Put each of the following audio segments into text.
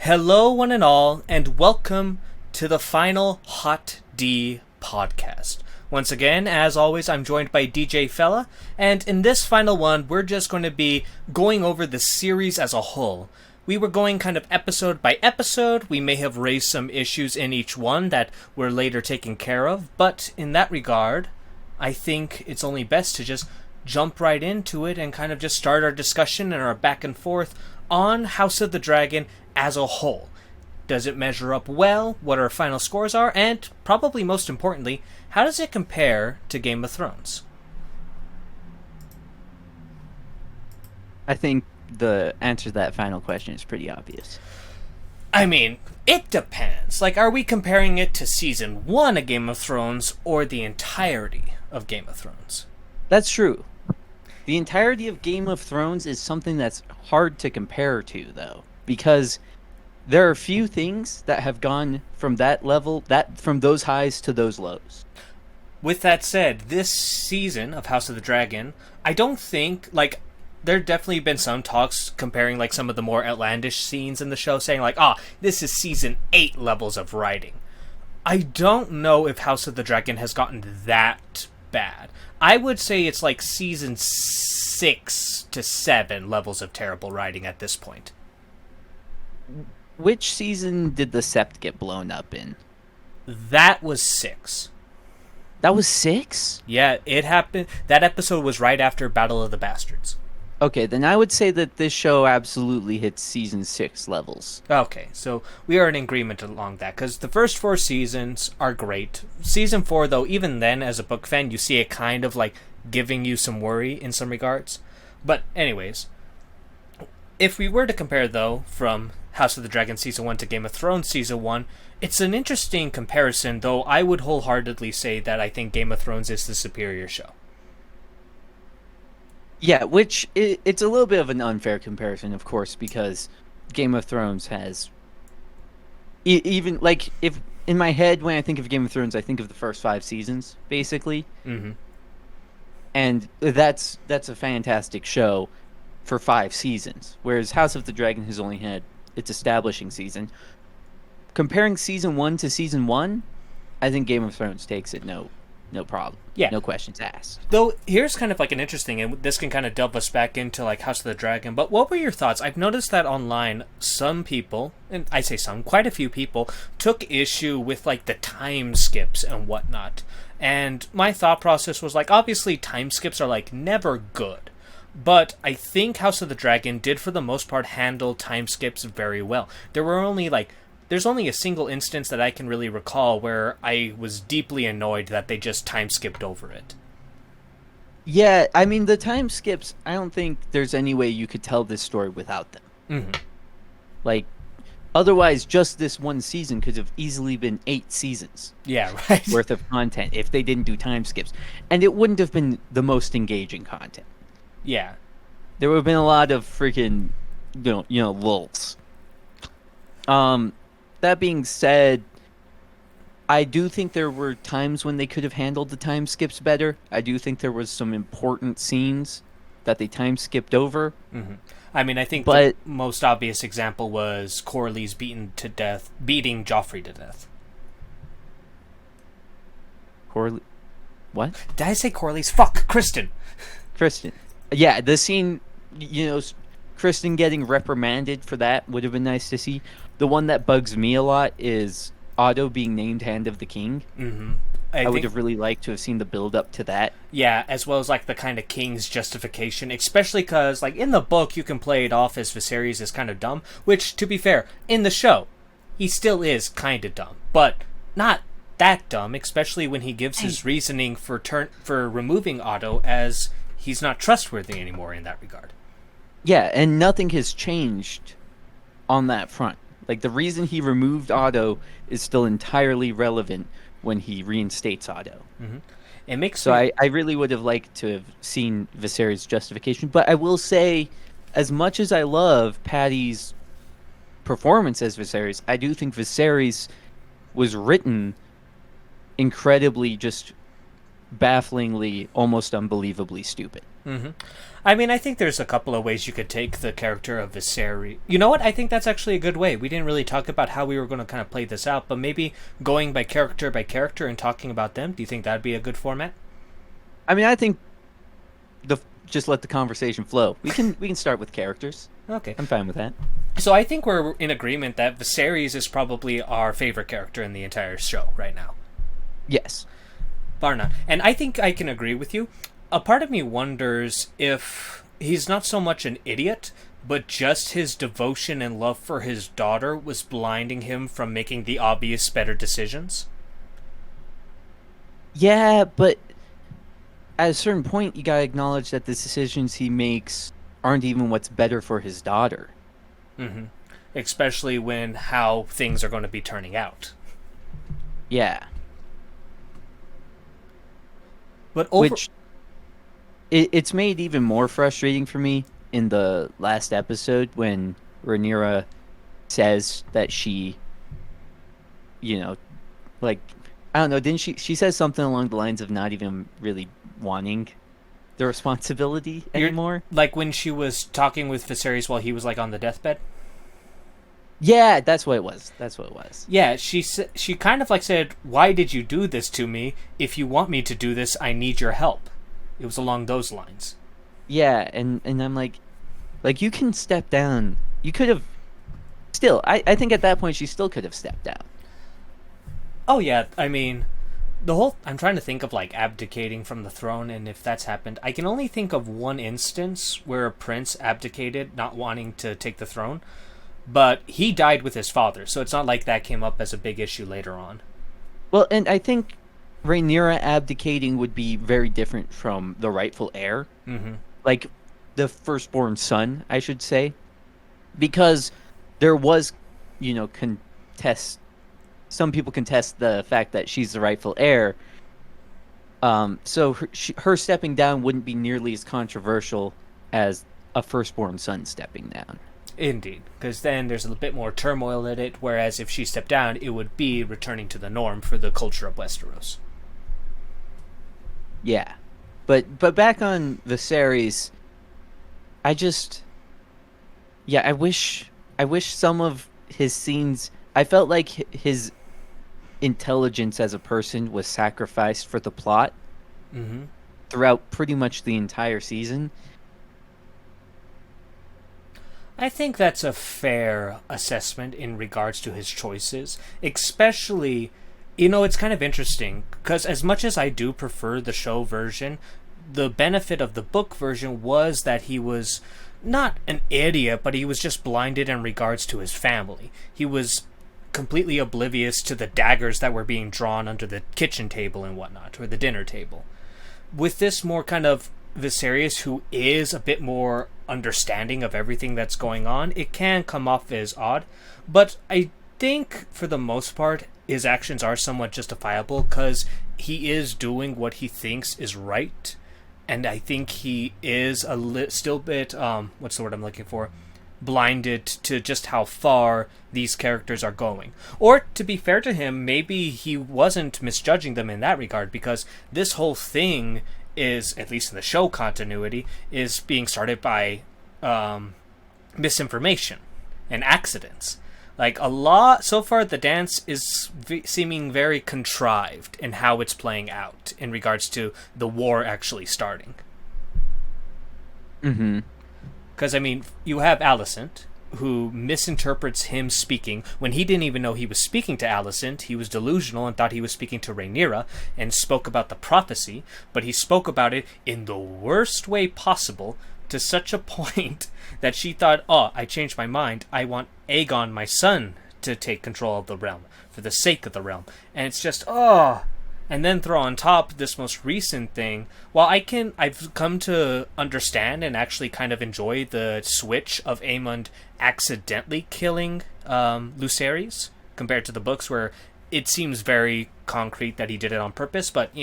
Hello, one and all, and welcome to the final Hot D podcast. Once again, as always, I'm joined by DJ Fella, and in this final one, we're just going to be going over the series as a whole. We were going kind of episode by episode. We may have raised some issues in each one that were later taken care of, but in that regard, I think it's only best to just jump right into it and kind of just start our discussion and our back and forth on House of the Dragon as a whole. Does it measure up well? What our final scores are? And, probably most importantly, how does it compare to Game of Thrones? I think the answer to that final question is pretty obvious. I mean, it depends. Like, are we comparing it to Season 1 of Game of Thrones or the entirety of Game of Thrones? That's true. The entirety of Game of Thrones is something that's hard to compare to, though, because there are few things that have gone from that level, from those highs to those lows. With that said, this season of House of the Dragon, I don't think, like, there definitely been some talks comparing, like, some of the more outlandish scenes in the show, saying, like, this is Season 8 levels of writing. I don't know if House of the Dragon has gotten that bad. I would say it's like Season 6 to 7 levels of terrible writing at this point. Which season did the Sept get blown up in? That was 6. That was 6? Yeah, it happened. That episode was right after Battle of the Bastards. Okay, then I would say that this show absolutely hits Season 6 levels. Okay, so we are in agreement along that, because the first 4 seasons are great. Season 4, though, even then, as a book fan, you see it kind of, like, giving you some worry in some regards. But, anyways, if we were to compare, though, from House of the Dragon Season 1 to Game of Thrones Season 1, it's an interesting comparison, though I would wholeheartedly say that I think Game of Thrones is the superior show. Yeah, which it's a little bit of an unfair comparison, of course, because Game of Thrones has even like if in my head when I think of Game of Thrones, I think of the first 5 seasons basically, and that's a fantastic show for 5 seasons, whereas House of the Dragon has only had its establishing season. Comparing Season 1 to Season 1, I think Game of Thrones takes it no problem. Yeah. No questions asked. Though, here's kind of like an interesting, and this can kind of delve us back into like House of the Dragon, but what were your thoughts? I've noticed that online, some people, and I say some, quite a few people, took issue with like the time skips and whatnot. And my thought process was like, obviously time skips are like never good. But I think House of the Dragon did for the most part handle time skips very well. There's only a single instance that I can really recall where I was deeply annoyed that they just time skipped over it. Yeah, I mean, the time skips, I don't think there's any way you could tell this story without them. Mm-hmm. Like, otherwise, just this one season could have easily been 8 seasons Yeah, right. worth of content if they didn't do time skips. And it wouldn't have been the most engaging content. Yeah. There would have been a lot of freaking, lulls. That being said, I do think there were times when they could have handled the time skips better. I do think there was some important scenes that they time skipped over. Mm-hmm. I mean, I think the most obvious example was Corlys beating Joffrey to death. What? Did I say Corlys? Fuck, Kristen. Yeah, the scene, Kristen getting reprimanded for that would have been nice to see. The one that bugs me a lot is Otto being named Hand of the King. Mm-hmm. I would have really liked to have seen the build up to that. Yeah, as well as like the kind of king's justification, especially because like in the book you can play it off as Viserys is kind of dumb, which to be fair, in the show, he still is kind of dumb, but not that dumb, especially when he gives his reasoning for removing Otto as he's not trustworthy anymore in that regard. Yeah, and nothing has changed on that front. Like, the reason he removed Otto is still entirely relevant when he reinstates Otto. Mm-hmm. It makes I really would have liked to have seen Viserys' justification. But I will say, as much as I love Paddy's performance as Viserys, I do think Viserys was written incredibly, just bafflingly, almost unbelievably stupid. Mm-hmm. I mean, I think there's a couple of ways you could take the character of Viserys. You know what? I think that's actually a good way. We didn't really talk about how we were going to kind of play this out, but maybe going by character and talking about them. Do you think that'd be a good format? I mean, I think the just let the conversation flow. We can start with characters. Okay. I'm fine with that. So I think we're in agreement that Viserys is probably our favorite character in the entire show right now. Yes. Bar none. And I think I can agree with you. A part of me wonders if he's not so much an idiot, but just his devotion and love for his daughter was blinding him from making the obvious better decisions. Yeah, but at a certain point, you gotta acknowledge that the decisions he makes aren't even what's better for his daughter. Mm-hmm. Especially when how things are going to be turning out. Yeah. But Which it's made even more frustrating for me in the last episode when Rhaenyra says that she, like, I don't know, didn't she says something along the lines of not even really wanting the responsibility anymore? Like when she was talking with Viserys while he was like on the deathbed? Yeah, that's what it was. Yeah, she kind of like said, "Why did you do this to me? If you want me to do this, I need your help." It was along those lines. Yeah, and I'm like you can step down. You could have still. I think at that point she still could have stepped down. Oh yeah, I mean, I'm trying to think of like abdicating from the throne and if that's happened. I can only think of one instance where a prince abdicated, not wanting to take the throne, but he died with his father, so it's not like that came up as a big issue later on. Well, and I think Rhaenyra abdicating would be very different from the rightful heir. Mm-hmm. Like the firstborn son, I should say, because there was, some people contest the fact that she's the rightful heir. So her stepping down wouldn't be nearly as controversial as a firstborn son stepping down. Indeed, because then there's a bit more turmoil in it, whereas if she stepped down, it would be returning to the norm for the culture of Westeros. Yeah. But back on Viserys, I wish some of his scenes, I felt like his intelligence as a person was sacrificed for the plot throughout pretty much the entire season. I think that's a fair assessment in regards to his choices, especially, it's kind of interesting, because as much as I do prefer the show version, the benefit of the book version was that he was not an idiot, but he was just blinded in regards to his family. He was completely oblivious to the daggers that were being drawn under the kitchen table and whatnot, or the dinner table. With this more kind of Viserys, who is a bit more understanding of everything that's going on, it can come off as odd, but I think for the most part his actions are somewhat justifiable because he is doing what he thinks is right, and I think he is still bit what's the word I'm looking for, blinded to just how far these characters are going. Or to be fair to him, maybe he wasn't misjudging them in that regard, because this whole thing is, at least in the show continuity, is being started by misinformation and accidents. Like, a lot, so far the dance is seeming very contrived in how it's playing out in regards to the war actually starting. Mm-hmm. Because, I mean, you have Alicent, who misinterprets him speaking when he didn't even know he was speaking to Alicent. He was delusional and thought he was speaking to Rhaenyra and spoke about the prophecy, but he spoke about it in the worst way possible, to such a point that she thought, "Oh, I changed my mind. I want Aegon, my son, to take control of the realm for the sake of the realm." And it's just, oh. And then throw on top this most recent thing. While I've come to understand and actually kind of enjoy the switch of Aemond accidentally killing Lucerys compared to the books, where it seems very concrete that he did it on purpose, but,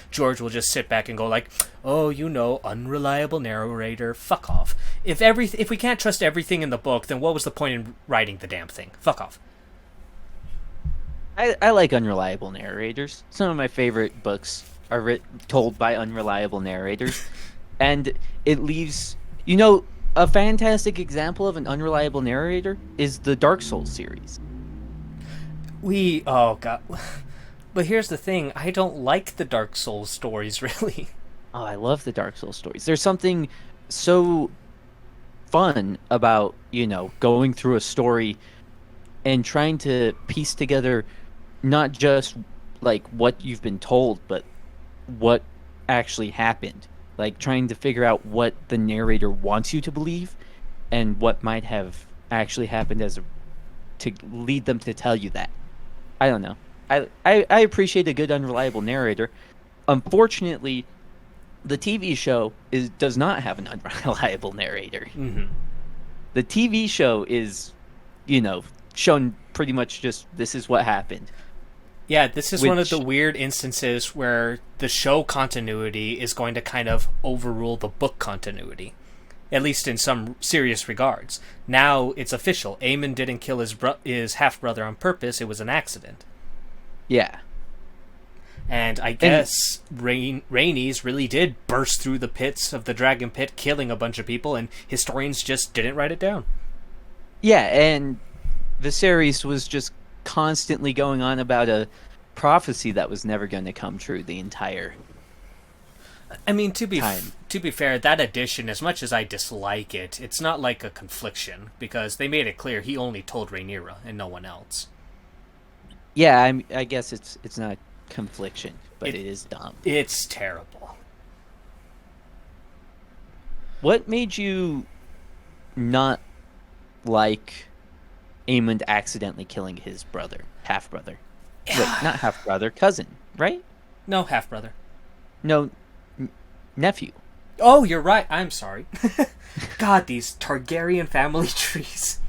George will just sit back and go like, "Oh, unreliable narrator, fuck off. If we can't trust everything in the book, then what was the point in writing the damn thing? Fuck off." I like unreliable narrators. Some of my favorite books are told by unreliable narrators. And it leaves, you know, a fantastic example of an unreliable narrator is the Dark Souls series. Oh god. But here's the thing, I don't like the Dark Souls stories really. Oh, I love the Dark Souls stories. There's something so fun about, going through a story and trying to piece together not just like what you've been told, but what actually happened. Like trying to figure out what the narrator wants you to believe and what might have actually happened to lead them to tell you that. I don't know. I appreciate a good unreliable narrator. Unfortunately, the TV show does not have an unreliable narrator. Mm-hmm. The TV show is, you know, shown pretty much just this is what happened. Yeah, this is one of the Which, weird instances where the show continuity is going to kind of overrule the book continuity, at least in some serious regards. Now it's official. Aemon didn't kill his half brother on purpose. It was an accident. yeah. And I guess Rhaenys really did burst through the pits of the dragon pit, killing a bunch of people, and historians just didn't write it down. Yeah, and Viserys was just constantly going on about a prophecy that was never going to come true the entire I mean, time. to be fair, that addition, as much as I dislike it, it's not like a confliction because they made it clear he only told Rhaenyra and no one else. Yeah, I guess it's not confliction, but It it is dumb. it's terrible. What made you not like Aemond accidentally killing his brother, half brother? Wait, not half brother, cousin, right? No, half brother. No, nephew. Oh, you're right. I'm sorry. God, these Targaryen family trees.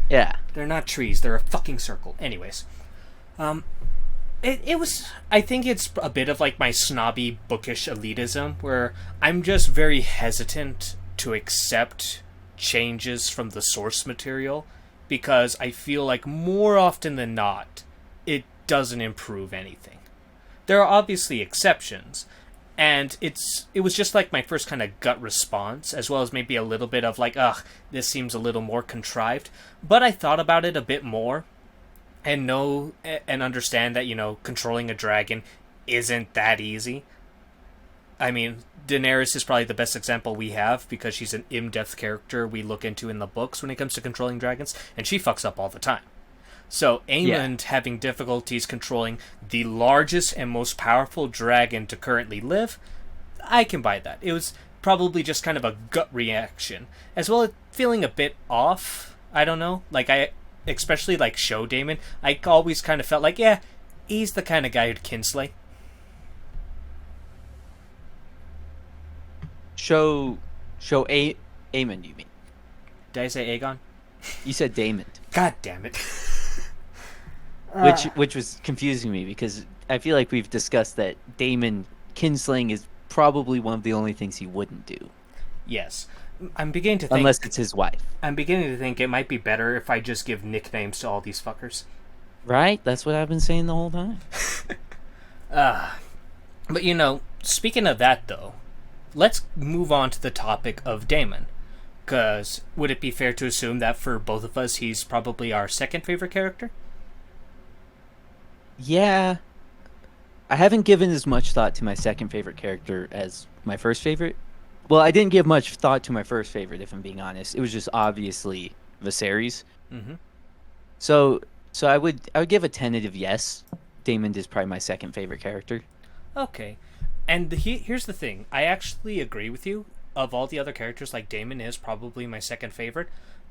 Yeah. They're not trees. They're a fucking circle. Anyways, it was. I think it's a bit of like my snobby, bookish elitism, where I'm just very hesitant to accept changes from the source material because I feel like more often than not, it doesn't improve anything. There are obviously exceptions, and it was just like my first kind of gut response, as well as maybe a little bit of like, ugh, this seems a little more contrived. But I thought about it a bit more, and know and understand that controlling a dragon isn't that easy. I mean, Daenerys is probably the best example we have because she's an in-depth character we look into in the books when it comes to controlling dragons, and she fucks up all the time. So Aemond having difficulties controlling the largest and most powerful dragon to currently live, I can buy that. It was probably just kind of a gut reaction, as well as feeling a bit off. I don't know, especially like Show Daemon, I always kind of felt like, yeah, he's the kind of guy who'd kinslay. Aemond, you mean? Did I say Aegon? You said Daemon. God damn it. Which was confusing me because I feel like we've discussed that Daemon kinslaying is probably one of the only things he wouldn't do. Yes. I'm beginning to think... Unless it's his wife. I'm beginning to think it might be better if I just give nicknames to all these fuckers. Right? That's what I've been saying the whole time. But speaking of that though, let's move on to the topic of Daemon. Because would it be fair to assume that for both of us, he's probably our second favorite character? Yeah. I haven't given as much thought to my second favorite character as my first favorite. Well, I didn't give much thought to my first favorite, if I'm being honest. It was just obviously Viserys. Mm-hmm. So I would give a tentative yes. Daemon is probably my second favorite character. Okay. And here's the thing. I actually agree with you. Of all the other characters, like Daemon is probably my second favorite.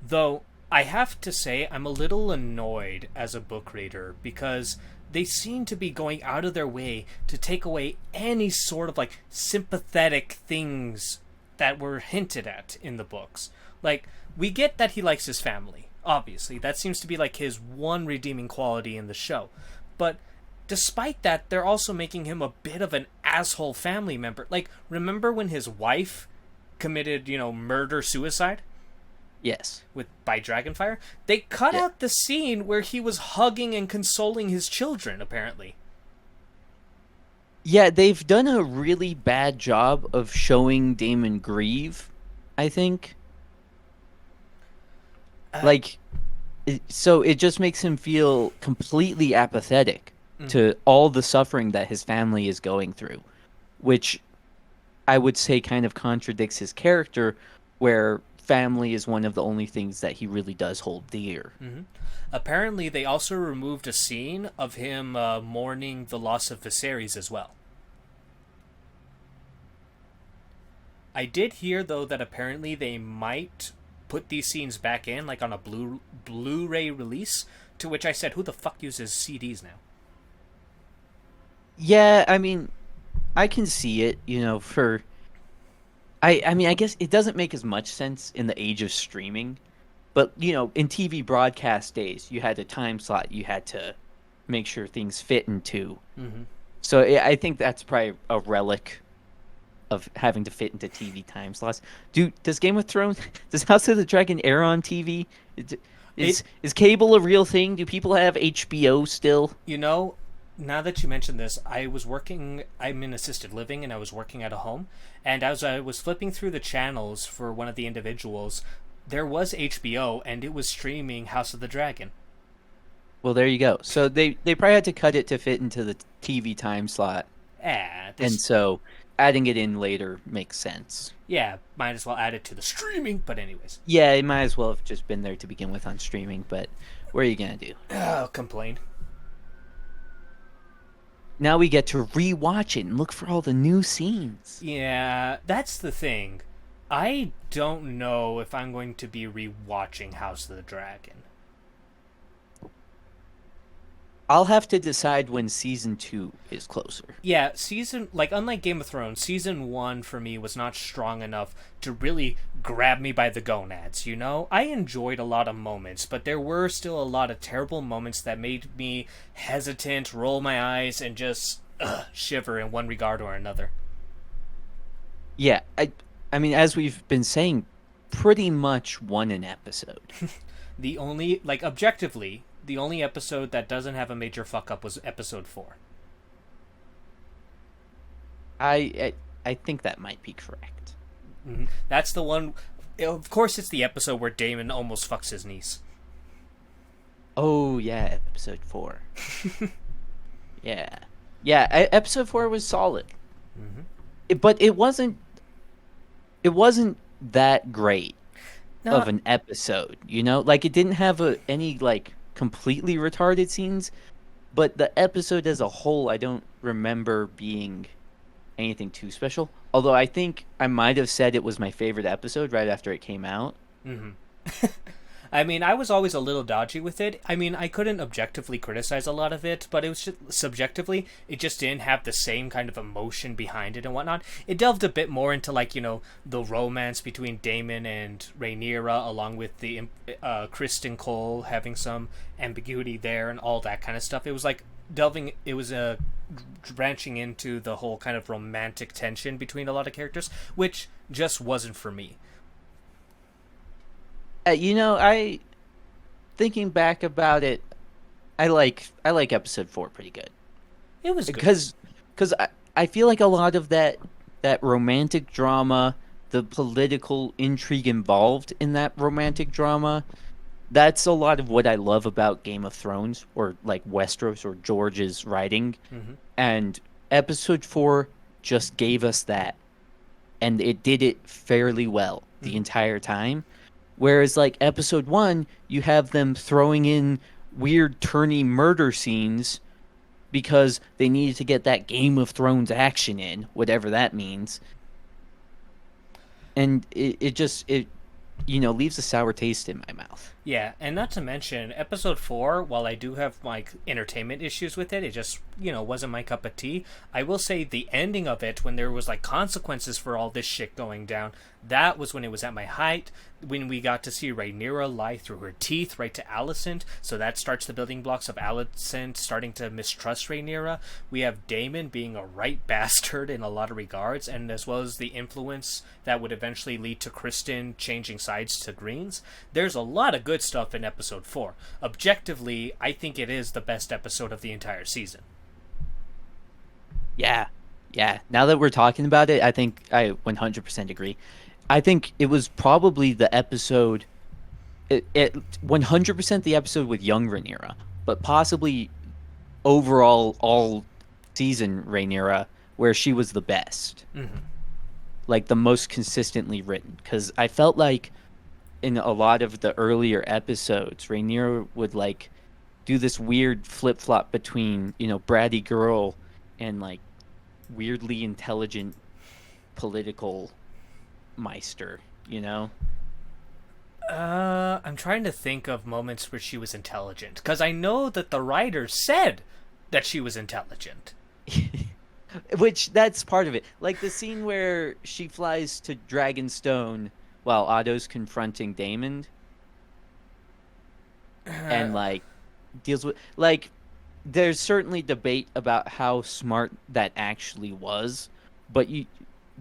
Though, I have to say, I'm a little annoyed as a book reader because they seem to be going out of their way to take away any sort of, like, sympathetic things that were hinted at in the books. Like, we get that he likes his family, obviously. That seems to be, like, his one redeeming quality in the show. But despite that, they're also making him a bit of an asshole family member. Like, remember when his wife committed, murder-suicide? Yes. By Dragonfire? They cut out the scene where he was hugging and consoling his children, apparently. Yeah, they've done a really bad job of showing Damon grieve, I think. Uh, Like, so it just makes him feel completely apathetic mhm. to all the suffering that his family is going through, which I would say kind of contradicts his character, where family is one of the only things that he really does hold dear. Apparently, they also removed a scene of him mourning the loss of Viserys as well. I did hear though that apparently they might put these scenes back in, like on a Blu-ray release. To which I said, "Who the fuck uses CDs now?" Yeah, I mean, I can see it, for I mean, I guess it doesn't make as much sense in the age of streaming, but in TV broadcast days, you had a time slot you had to make sure things fit into. Mm-hmm. So I think that's probably a relic of having to fit into TV time slots. Does Game of Thrones, does House of the Dragon air on TV? It, Is cable a real thing? Do people have HBO still? you know, now that you mentioned this, I'm in assisted living and I was working at a home. And as I was flipping through the channels for one of the individuals, there was HBO and it was streaming House of the Dragon. Well, there you go. So they probably had to cut it to fit into the TV time slot, and This, so adding it in later makes sense. yeah, might as well add it to the streaming. But, anyways, Yeah, it might as well have just been there to begin with on streaming, but what are you gonna do? I'll complain. Now we get to rewatch it and look for all the new scenes. Yeah, that's the thing. I don't know if I'm going to be rewatching House of the Dragon. I'll have to decide when season 2 is closer. Yeah, unlike Game of Thrones, season 1 for me was not strong enough to really grab me by the gonads, you know? I enjoyed a lot of moments, but there were still a lot of terrible moments that made me hesitant, roll my eyes, and just shiver in one regard or another. Yeah, I mean, as we've been saying, pretty much one an episode. The only, objectively, the only episode that doesn't have a major fuck up was episode 4. I think that might be correct. That's the one. Of course, it's the episode where Damon almost fucks his niece. Oh yeah, episode 4. Yeah. Yeah, episode 4 was solid. But it wasn't that great No, of an episode, Like it didn't have any like completely retarded scenes, but the episode as a whole I don't remember being anything too special. Although I think I might have said it was my favorite episode right after it came out. I mean, I was always a little dodgy with it. I mean, I couldn't objectively criticize a lot of it, but it was just subjectively, it just didn't have the same kind of emotion behind it and whatnot. It delved a bit more into, the romance between Damon and Rhaenyra, along with the Kristen Cole having some ambiguity there and all that kind of stuff. It was like branching into the whole kind of romantic tension between a lot of characters, which just wasn't for me. I thinking back about it, I like episode 4 pretty good. It was good. Because I feel like a lot of that romantic drama, the political intrigue involved in that romantic drama, that's a lot of what I love about Game of Thrones, or like Westeros or George's writing. And episode 4 just gave us that, and it did it fairly well the entire time. Whereas like episode 1, you have them throwing in weird turny murder scenes because they needed to get that Game of Thrones action in, whatever that means. And it leaves a sour taste in my mouth. Yeah, and not to mention episode 4, while I do have entertainment issues with it, it just, wasn't my cup of tea. I will say the ending of it, when there was consequences for all this shit going down, that was when it was at my height, when we got to see Rhaenyra lie through her teeth right to Alicent, so that starts the building blocks of Alicent starting to mistrust Rhaenyra. We have Daemon being a right bastard in a lot of regards, and as well as the influence that would eventually lead to Kristen changing sides to Greens. There's a lot of good stuff in episode 4. Objectively, I think it is the best episode of the entire season. Yeah, yeah. Now that we're talking about it, I think I 100% agree. I think it was probably the episode, it 100% the episode with young Rhaenyra, but possibly overall all season Rhaenyra where she was the best, Hmm. like the most consistently written. Because I felt like in a lot of the earlier episodes, Rhaenyra would like do this weird flip flop between bratty girl and like weirdly intelligent political meister, you know? I'm trying to think of moments where she was intelligent because I know that the writer said that she was intelligent. Which that's part of it. Like the scene where she flies to Dragonstone while Otto's confronting Daemon and like deals with like there's certainly debate about how smart that actually was, but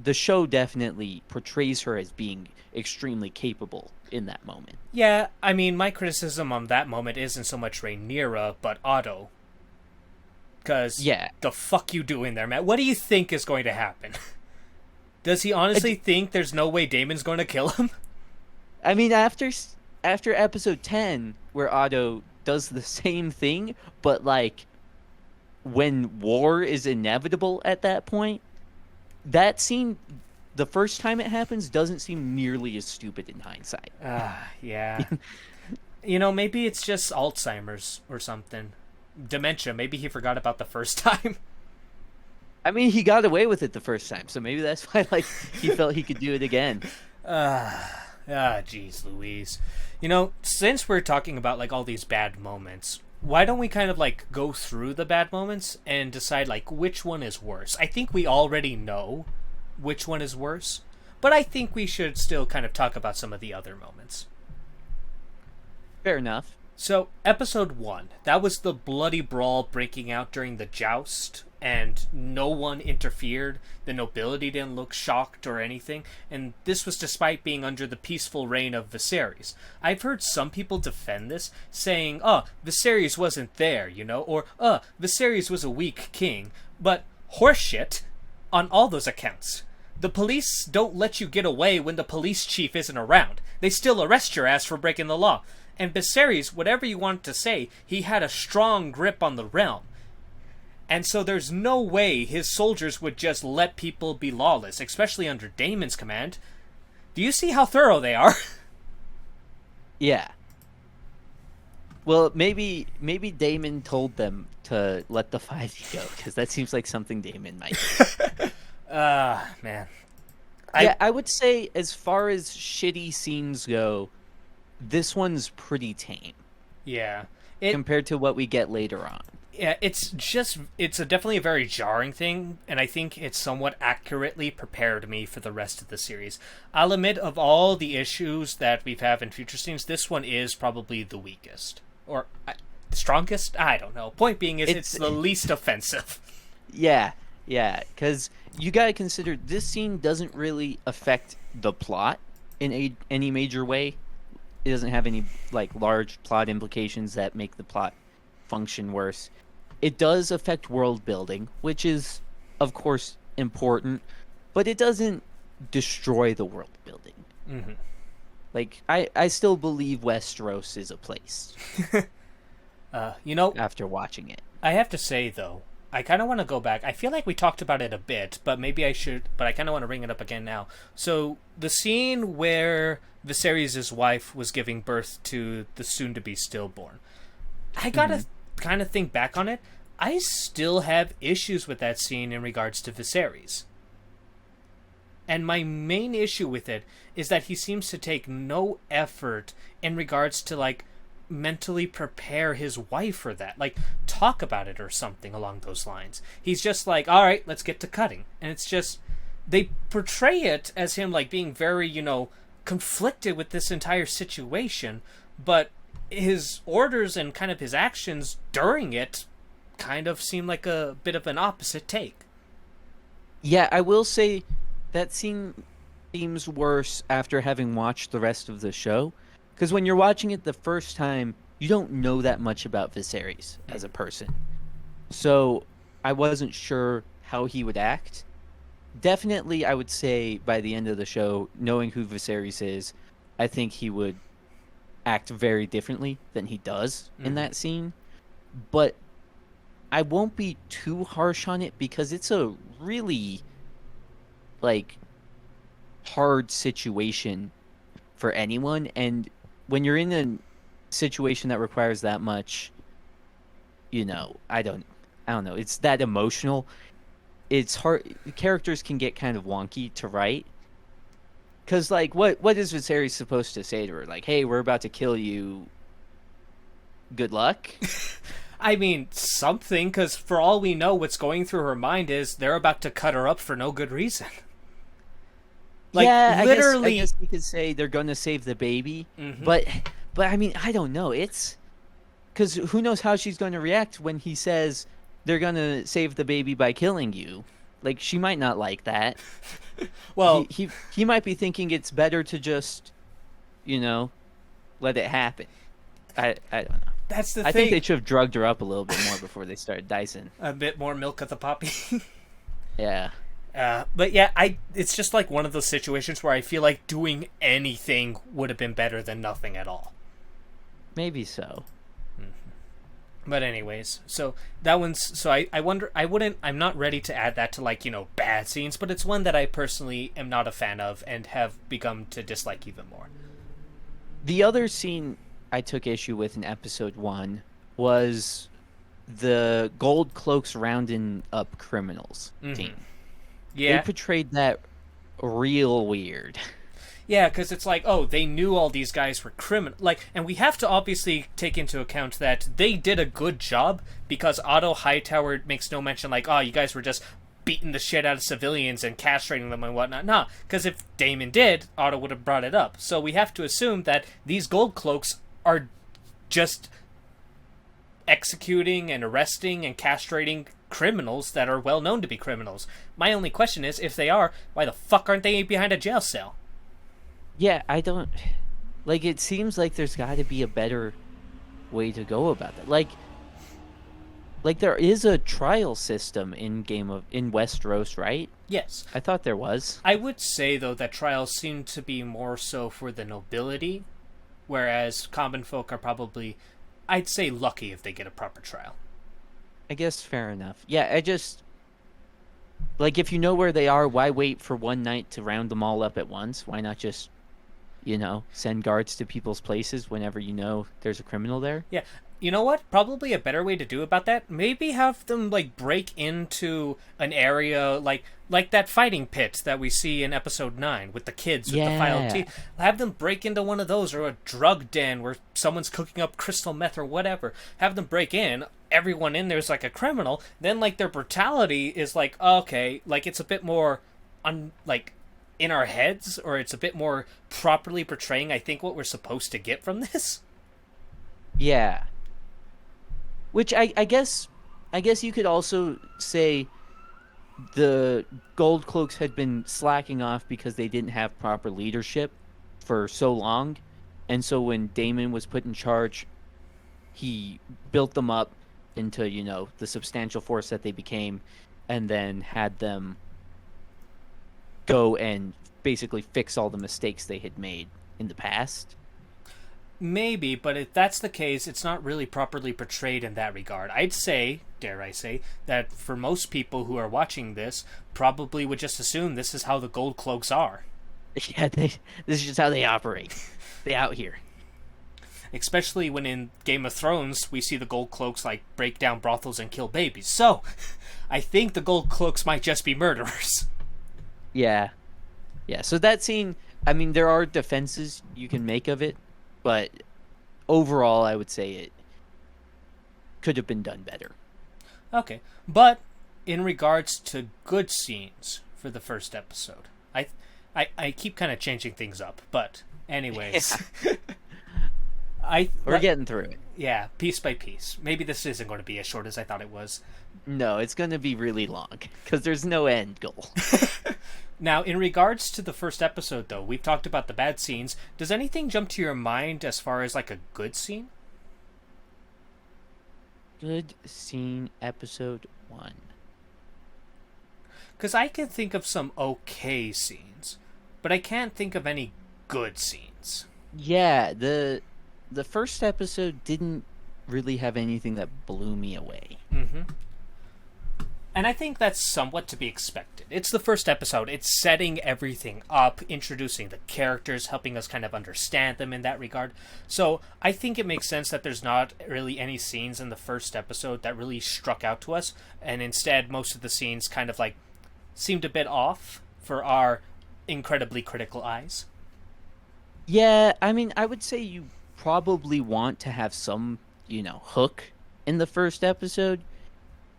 the show definitely portrays her as being extremely capable in that moment. Yeah, I mean, my criticism on that moment isn't so much Rhaenyra, but Otto. Because Yeah. the fuck you doing there, Matt? What do you think is going to happen? Does he honestly think there's no way Damon's going to kill him? I mean, after episode 10, where Otto does the same thing, but like when war is inevitable at that point, that scene, the first time it happens, doesn't seem nearly as stupid in hindsight. Yeah. Maybe it's just Alzheimer's or something. Dementia. Maybe he forgot about the first time. I mean, he got away with it the first time, so maybe that's why like he felt he could do it again. Jeez Louise. Since we're talking about like all these bad moments, why don't we kind of like go through the bad moments and decide like which one is worse? I think we already know which one is worse, but I think we should still kind of talk about some of the other moments. Fair enough. So, episode 1, that was the bloody brawl breaking out during the joust, and no one interfered. The nobility didn't look shocked or anything, and this was despite being under the peaceful reign of Viserys. I've heard some people defend this, saying, Viserys wasn't there, or, Viserys was a weak king, but horseshit on all those accounts. The police don't let you get away when the police chief isn't around. They still arrest your ass for breaking the law. And Viserys, whatever you want to say, he had a strong grip on the realm. And so there's no way his soldiers would just let people be lawless, especially under Daemon's command. Do you see how thorough they are? Yeah. Well, maybe Daemon told them to let the 5 go, because that seems like something Daemon might do. Man. I would say as far as shitty scenes go, this one's pretty tame. Yeah. Compared to what we get later on. Yeah, it's definitely a very jarring thing, and I think it somewhat accurately prepared me for the rest of the series. I'll admit, of all the issues that we've had in future scenes, this one is probably the weakest. Or strongest? I don't know. Point being is it's the least offensive. Yeah, because you gotta consider this scene doesn't really affect the plot in any major way. It doesn't have any like large plot implications that make the plot function worse. It does affect world building, which is of course important, but it doesn't destroy the world building. Mm-hmm. Like I still believe Westeros is a place. After watching it. I have to say though, I kind of want to go back. I feel like we talked about it a bit, but maybe I should. But I kind of want to bring it up again now. So the scene where Viserys' wife was giving birth to the soon-to-be stillborn, I gotta kind of think back on it. I still have issues with that scene in regards to Viserys. And my main issue with it is that he seems to take no effort in regards to like mentally prepare his wife for that, like talk about it or something along those lines. He's just like, all right, let's get to cutting. And it's just they portray it as him like being very conflicted with this entire situation, but his orders and kind of his actions during it kind of seem like a bit of an opposite take. Yeah, I will say that scene seems worse after having watched the rest of the show. Because when you're watching it the first time, you don't know that much about Viserys as a person. So I wasn't sure how he would act. Definitely, I would say by the end of the show, knowing who Viserys is, I think he would act very differently than he does in that scene. But I won't be too harsh on it because it's a really like hard situation for anyone, and when you're in a situation that requires that much, I don't know, it's that emotional. It's hard. Characters can get kind of wonky to write because, like, what is Viserys supposed to say to her? Like, hey, we're about to kill you. Good luck. I mean, something, because for all we know, what's going through her mind is they're about to cut her up for no good reason. Like, yeah, literally. I guess you could say they're gonna save the baby, but I mean, I don't know. It's because who knows how she's going to react when he says they're gonna save the baby by killing you. Like, she might not like that. Well, he might be thinking it's better to just, let it happen. I don't know. that's the I thing. think they should have drugged her up a little bit more before they started dicing. A bit more milk of the poppy. Yeah. But yeah, it's just like one of those situations where I feel like doing anything would have been better than nothing at all. Maybe so. But anyways, so that one's, so I wonder, I'm not ready to add that to, like, bad scenes, but it's one that I personally am not a fan of and have begun to dislike even more. The other scene I took issue with in episode 1 was the gold cloaks rounding up criminals team. Yeah. They portrayed that real weird. Yeah, because it's like, oh, they knew all these guys were criminal. Like, and we have to obviously take into account that they did a good job, because Otto Hightower makes no mention like, oh, you guys were just beating the shit out of civilians and castrating them and whatnot. Nah, because if Daemon did, Otto would have brought it up. So we have to assume that these gold cloaks are just executing and arresting and castrating criminals that are well known to be criminals. My only question is, if they are, why the fuck aren't they behind a jail cell? Yeah, I don't... Like, it seems like there's got to be a better way to go about that. Like there is a trial system in Westeros, right? Yes. I thought there was. I would say, though, that trials seem to be more so for the nobility, whereas common folk are probably, I'd say, lucky if they get a proper trial. I guess fair enough. Yeah, I just... Like, if you know where they are, why wait for one night to round them all up at once? Why not just, send guards to people's places whenever you know there's a criminal there? Yeah. You know what? Probably a better way to do about that, maybe have them, like, break into an area like that fighting pit that we see in episode 9 with the kids with the filed teeth. Have them break into one of those, or a drug den where someone's cooking up crystal meth or whatever. Have them break in. Everyone in there's like a criminal. Then, like, their brutality is like, okay, like, it's a bit more in our heads, or it's a bit more properly portraying, I think, what we're supposed to get from this. Yeah. Which I guess you could also say the Gold Cloaks had been slacking off because they didn't have proper leadership for so long. And so when Daemon was put in charge, he built them up into, the substantial force that they became, and then had them go and basically fix all the mistakes they had made in the past. Maybe, but if that's the case, it's not really properly portrayed in that regard. I'd say, dare I say, that for most people who are watching this, probably would just assume this is how the Gold Cloaks are. Yeah, this is just how they operate. They out here. Especially when in Game of Thrones, we see the Gold Cloaks, like, break down brothels and kill babies. So, I think the Gold Cloaks might just be murderers. Yeah. Yeah, so that scene, I mean, there are defenses you can make of it, but overall, I would say it could have been done better. Okay. But in regards to good scenes for the first episode, I keep kind of changing things up, but anyways. We're getting through it. Yeah, piece by piece. Maybe this isn't going to be as short as I thought it was. No, it's going to be really long, because there's no end goal. Now, in regards to the first episode, though, we've talked about the bad scenes. Does anything jump to your mind as far as, like, a good scene? Good scene, episode 1. Because I can think of some okay scenes, but I can't think of any good scenes. Yeah, the first episode didn't really have anything that blew me away. Mm-hmm. And I think that's somewhat to be expected. It's the first episode. It's setting everything up, introducing the characters, helping us kind of understand them in that regard. So I think it makes sense that there's not really any scenes in the first episode that really struck out to us. And instead, most of the scenes kind of like seemed a bit off for our incredibly critical eyes. Yeah, I mean, I would say you probably want to have some, hook in the first episode,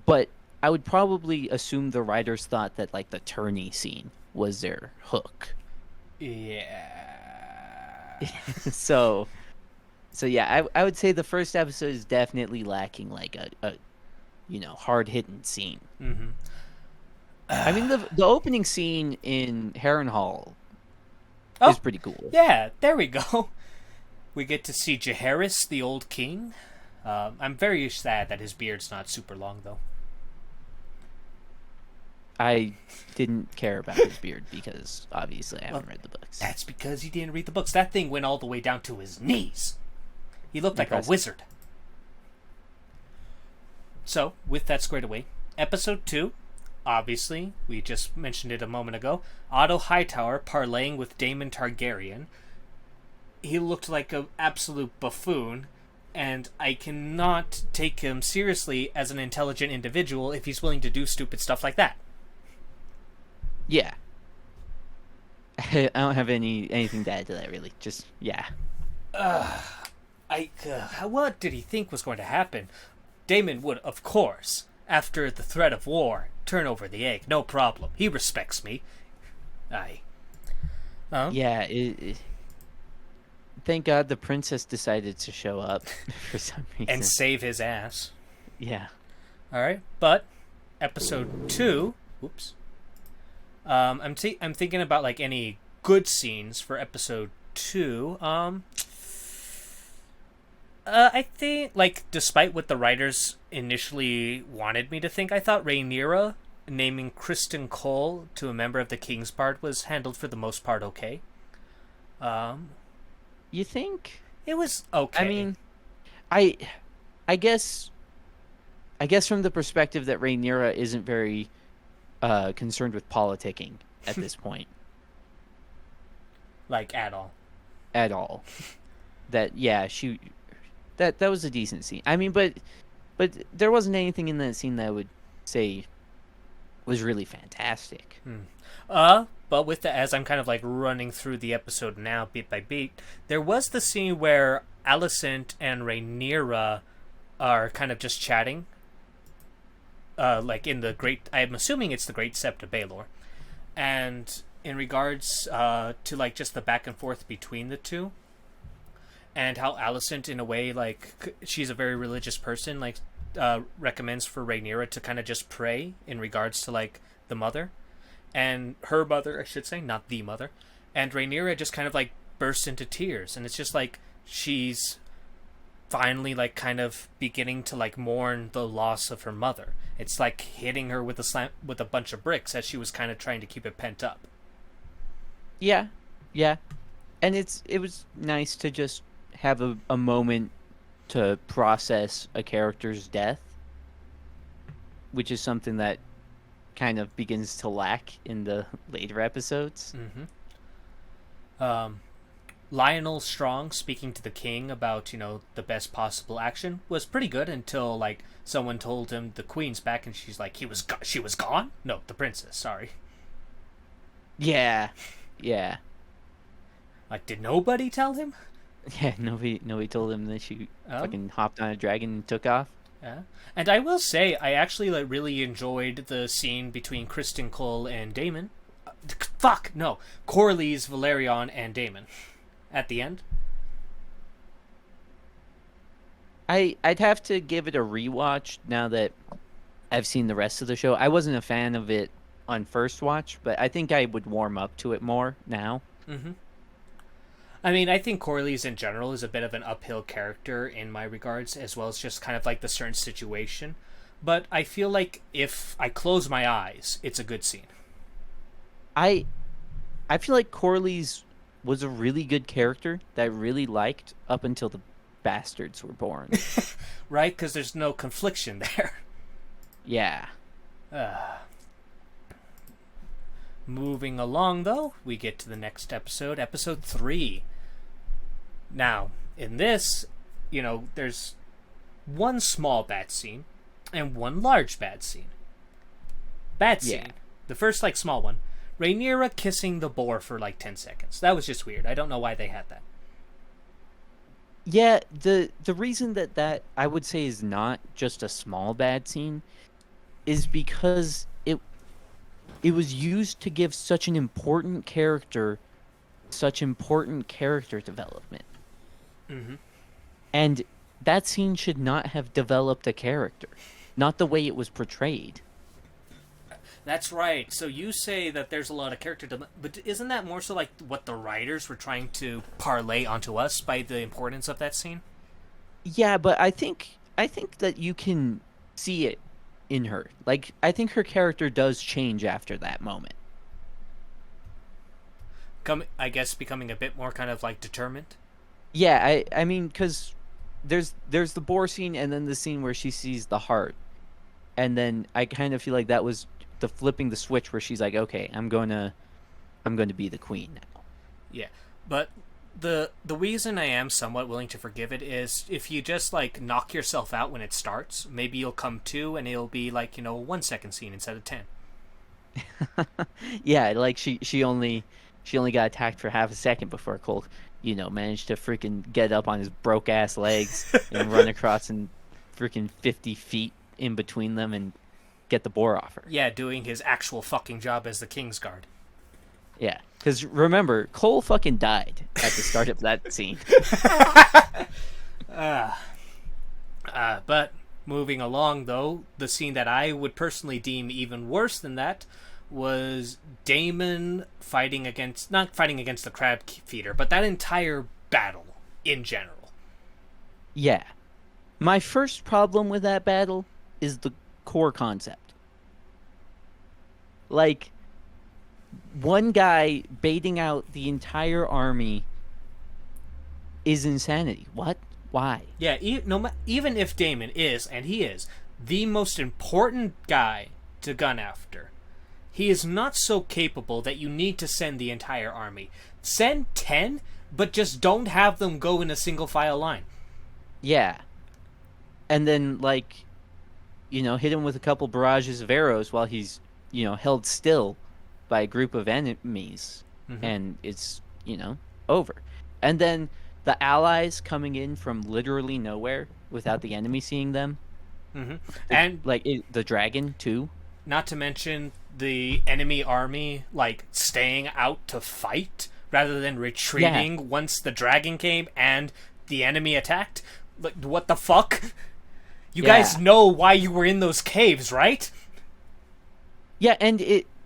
but I would probably assume the writers thought that like the tourney scene was their hook. Yeah. so so yeah, I would say the first episode is definitely lacking like a hard hitting scene. Mm-hmm. I mean the opening scene in Harrenhal Oh, is pretty cool. yeah, there we go. We get to see Jaehaerys, the old king. I'm very sad that his beard's not super long, though. I didn't care about his beard because obviously I haven't read the books. That's because he didn't read the books. That thing went all the way down to his knees. He looked like a wizard. So, with that squared away, episode 2, obviously, we just mentioned it a moment ago, Otto Hightower parlaying with Daemon Targaryen. He looked like an absolute buffoon, and I cannot take him seriously as an intelligent individual if he's willing to do stupid stuff like that. Yeah. I don't have anything to add to that, really. Just, yeah. What did he think was going to happen? Daemon would, of course, after the threat of war, turn over the egg. No problem. He respects me. Yeah, thank God the princess decided to show up for some reason. And save his ass. Yeah. Alright, but episode 2... Oops. I'm thinking about like any good scenes for episode 2. I think, like, despite what the writers initially wanted me to think, I thought Rhaenyra naming Kristen Cole to a member of the King's Guard was handled for the most part okay. You think? It was okay. I mean, I guess from the perspective that Rhaenyra isn't very concerned with politicking at this point. Like, at all. At all. That, yeah, that was a decent scene. I mean, but there wasn't anything in that scene that I would say was really fantastic. But with the, as I'm kind of like running through the episode now, beat by beat, there was the scene where Alicent and Rhaenyra are kind of just chatting. Like in the Great, I'm assuming it's the Great Sept of Baelor. And in regards to like just the back and forth between the two, and how Alicent, in a way, like, she's a very religious person, like, recommends for Rhaenyra to kind of just pray in regards to, like, the mother. And her mother, I should say, not the mother. And Rhaenyra just kind of, like, bursts into tears. And it's just, like, she's finally, like, kind of beginning to, like, mourn the loss of her mother. It's, like, hitting her with a bunch of bricks as she was kind of trying to keep it pent up. Yeah. Yeah. And it was nice to just have a moment to process a character's death, which is something that kind of begins to lack in the later episodes. Mm-hmm. Lionel Strong speaking to the king about, the best possible action was pretty good until, like, someone told him the queen's back, and she's like, she was gone? No, the princess, sorry. Yeah. Yeah. Like, did nobody tell him? Yeah, nobody told him that she fucking hopped on a dragon and took off. Yeah. And I will say, I actually really enjoyed the scene between Kristen Cole and Daemon. Corlys, Valerion, and Daemon. At the end. I'd have to give it a rewatch now that I've seen the rest of the show. I wasn't a fan of it on first watch, but I think I would warm up to it more now. Mm-hmm. I mean, I think Corlys in general is a bit of an uphill character in my regards, as well as just kind of like the certain situation. but I feel like if I close my eyes, it's a good scene. I I feel like Corley's was a really good character that I really liked up until the bastards were born. Right? Because there's no confliction there. Yeah. Moving along, though, we get to the next episode, episode 3. Now, in this, there's one small bad scene and one large bad scene. Bad scene. Yeah. The first, small one. Rhaenyra kissing the boar for, 10 seconds. That was just weird. I don't know why they had that. Yeah, the reason that I would say is not just a small bad scene is because it was used to give such important character development. Mm-hmm. And that scene should not have developed a character, not the way it was portrayed. That's right. So you say that there's a lot of character development, but isn't that more so what the writers were trying to parlay onto us by the importance of that scene? Yeah, but I think that you can see it in her. I think her character does change after that moment. I guess becoming a bit more kind of determined. Yeah, I mean, because there's the boar scene and then the scene where she sees the heart, and then I kind of feel like that was the flipping the switch where she's like, okay, I'm going to be the queen now. Yeah, but the reason I am somewhat willing to forgive it is if you just knock yourself out when it starts, maybe you'll come to and it'll be a 1 second scene instead of 10. Yeah, she only got attacked for half a second before Cole, managed to freaking get up on his broke ass legs and run across and freaking 50 feet in between them and get the boar off her. Yeah, doing his actual fucking job as the Kingsguard. Yeah, because remember, Cole fucking died at the start of that scene. But moving along, though, the scene that I would personally deem even worse than that was Daemon not fighting against the crab feeder, but that entire battle in general. Yeah. My first problem with that battle is the core concept. One guy baiting out the entire army is insanity. What? Why? Yeah, even if Daemon is, and he is, the most important guy to gun after, he is not so capable that you need to send the entire army. Send 10, but just don't have them go in a single file line. Yeah. And then, hit him with a couple barrages of arrows while he's, held still by a group of enemies. Mm-hmm. And it's, over. And then the allies coming in from literally nowhere without the enemy seeing them. Mm-hmm. And the dragon, too. Not to mention the enemy army, staying out to fight rather than retreating once the dragon came and the enemy attacked. What the fuck? You guys know why you were in those caves, right? Yeah, and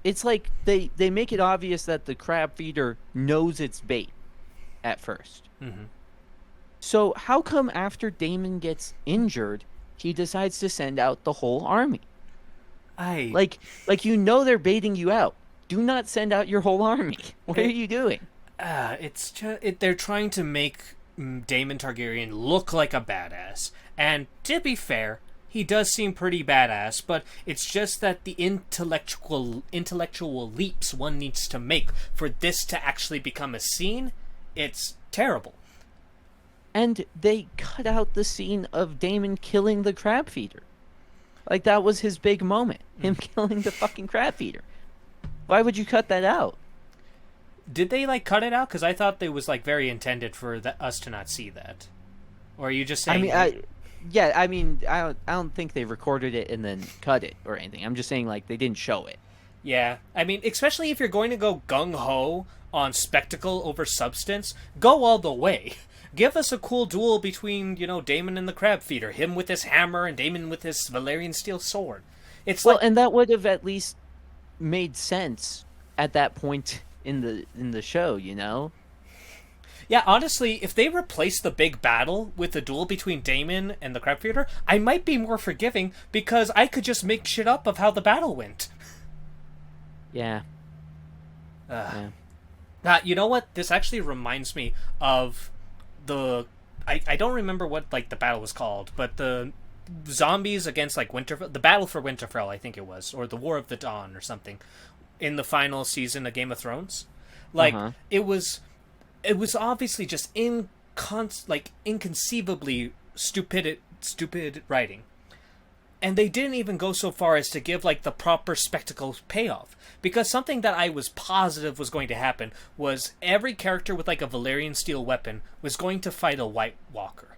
it's like they make it obvious that the crab feeder knows it's bait at first. Mm-hmm. So how come after Daemon gets injured, he decides to send out the whole army? They're baiting you out. Do not send out your whole army. What are you doing? It's just they're trying to make Daemon Targaryen look like a badass. And to be fair, he does seem pretty badass, but it's just that the intellectual leaps one needs to make for this to actually become a scene, it's terrible. And they cut out the scene of Daemon killing the crab feeder. That was his big moment. Him killing the fucking crab feeder. Why would you cut that out? Did they cut it out? Because I thought it was very intended for us to not see that. Or are you just saying? I don't think they recorded it and then cut it or anything. I'm just saying they didn't show it. Yeah, especially if you're going to go gung ho on spectacle over substance, go all the way. Give us a cool duel between Daemon and the crab feeder, him with his hammer and Daemon with his Valyrian steel sword. And that would have at least made sense at that point in the show, Yeah, honestly, if they replace the big battle with the duel between Damon and the Crab Feeder, I might be more forgiving because I could just make shit up of how the battle went. Yeah. Yeah. You know what? This actually reminds me of the... I don't remember what, like, the battle was called, but the zombies against, like, Winterfell... The Battle for Winterfell, I think it was, or the War of the Dawn or something, in the final season of Game of Thrones. Like, it was obviously just inconceivably stupid writing. And they didn't even go so far as to give, like, the proper spectacle payoff. Because something that I was positive was going to happen was every character with, like, a Valyrian steel weapon was going to fight a White Walker.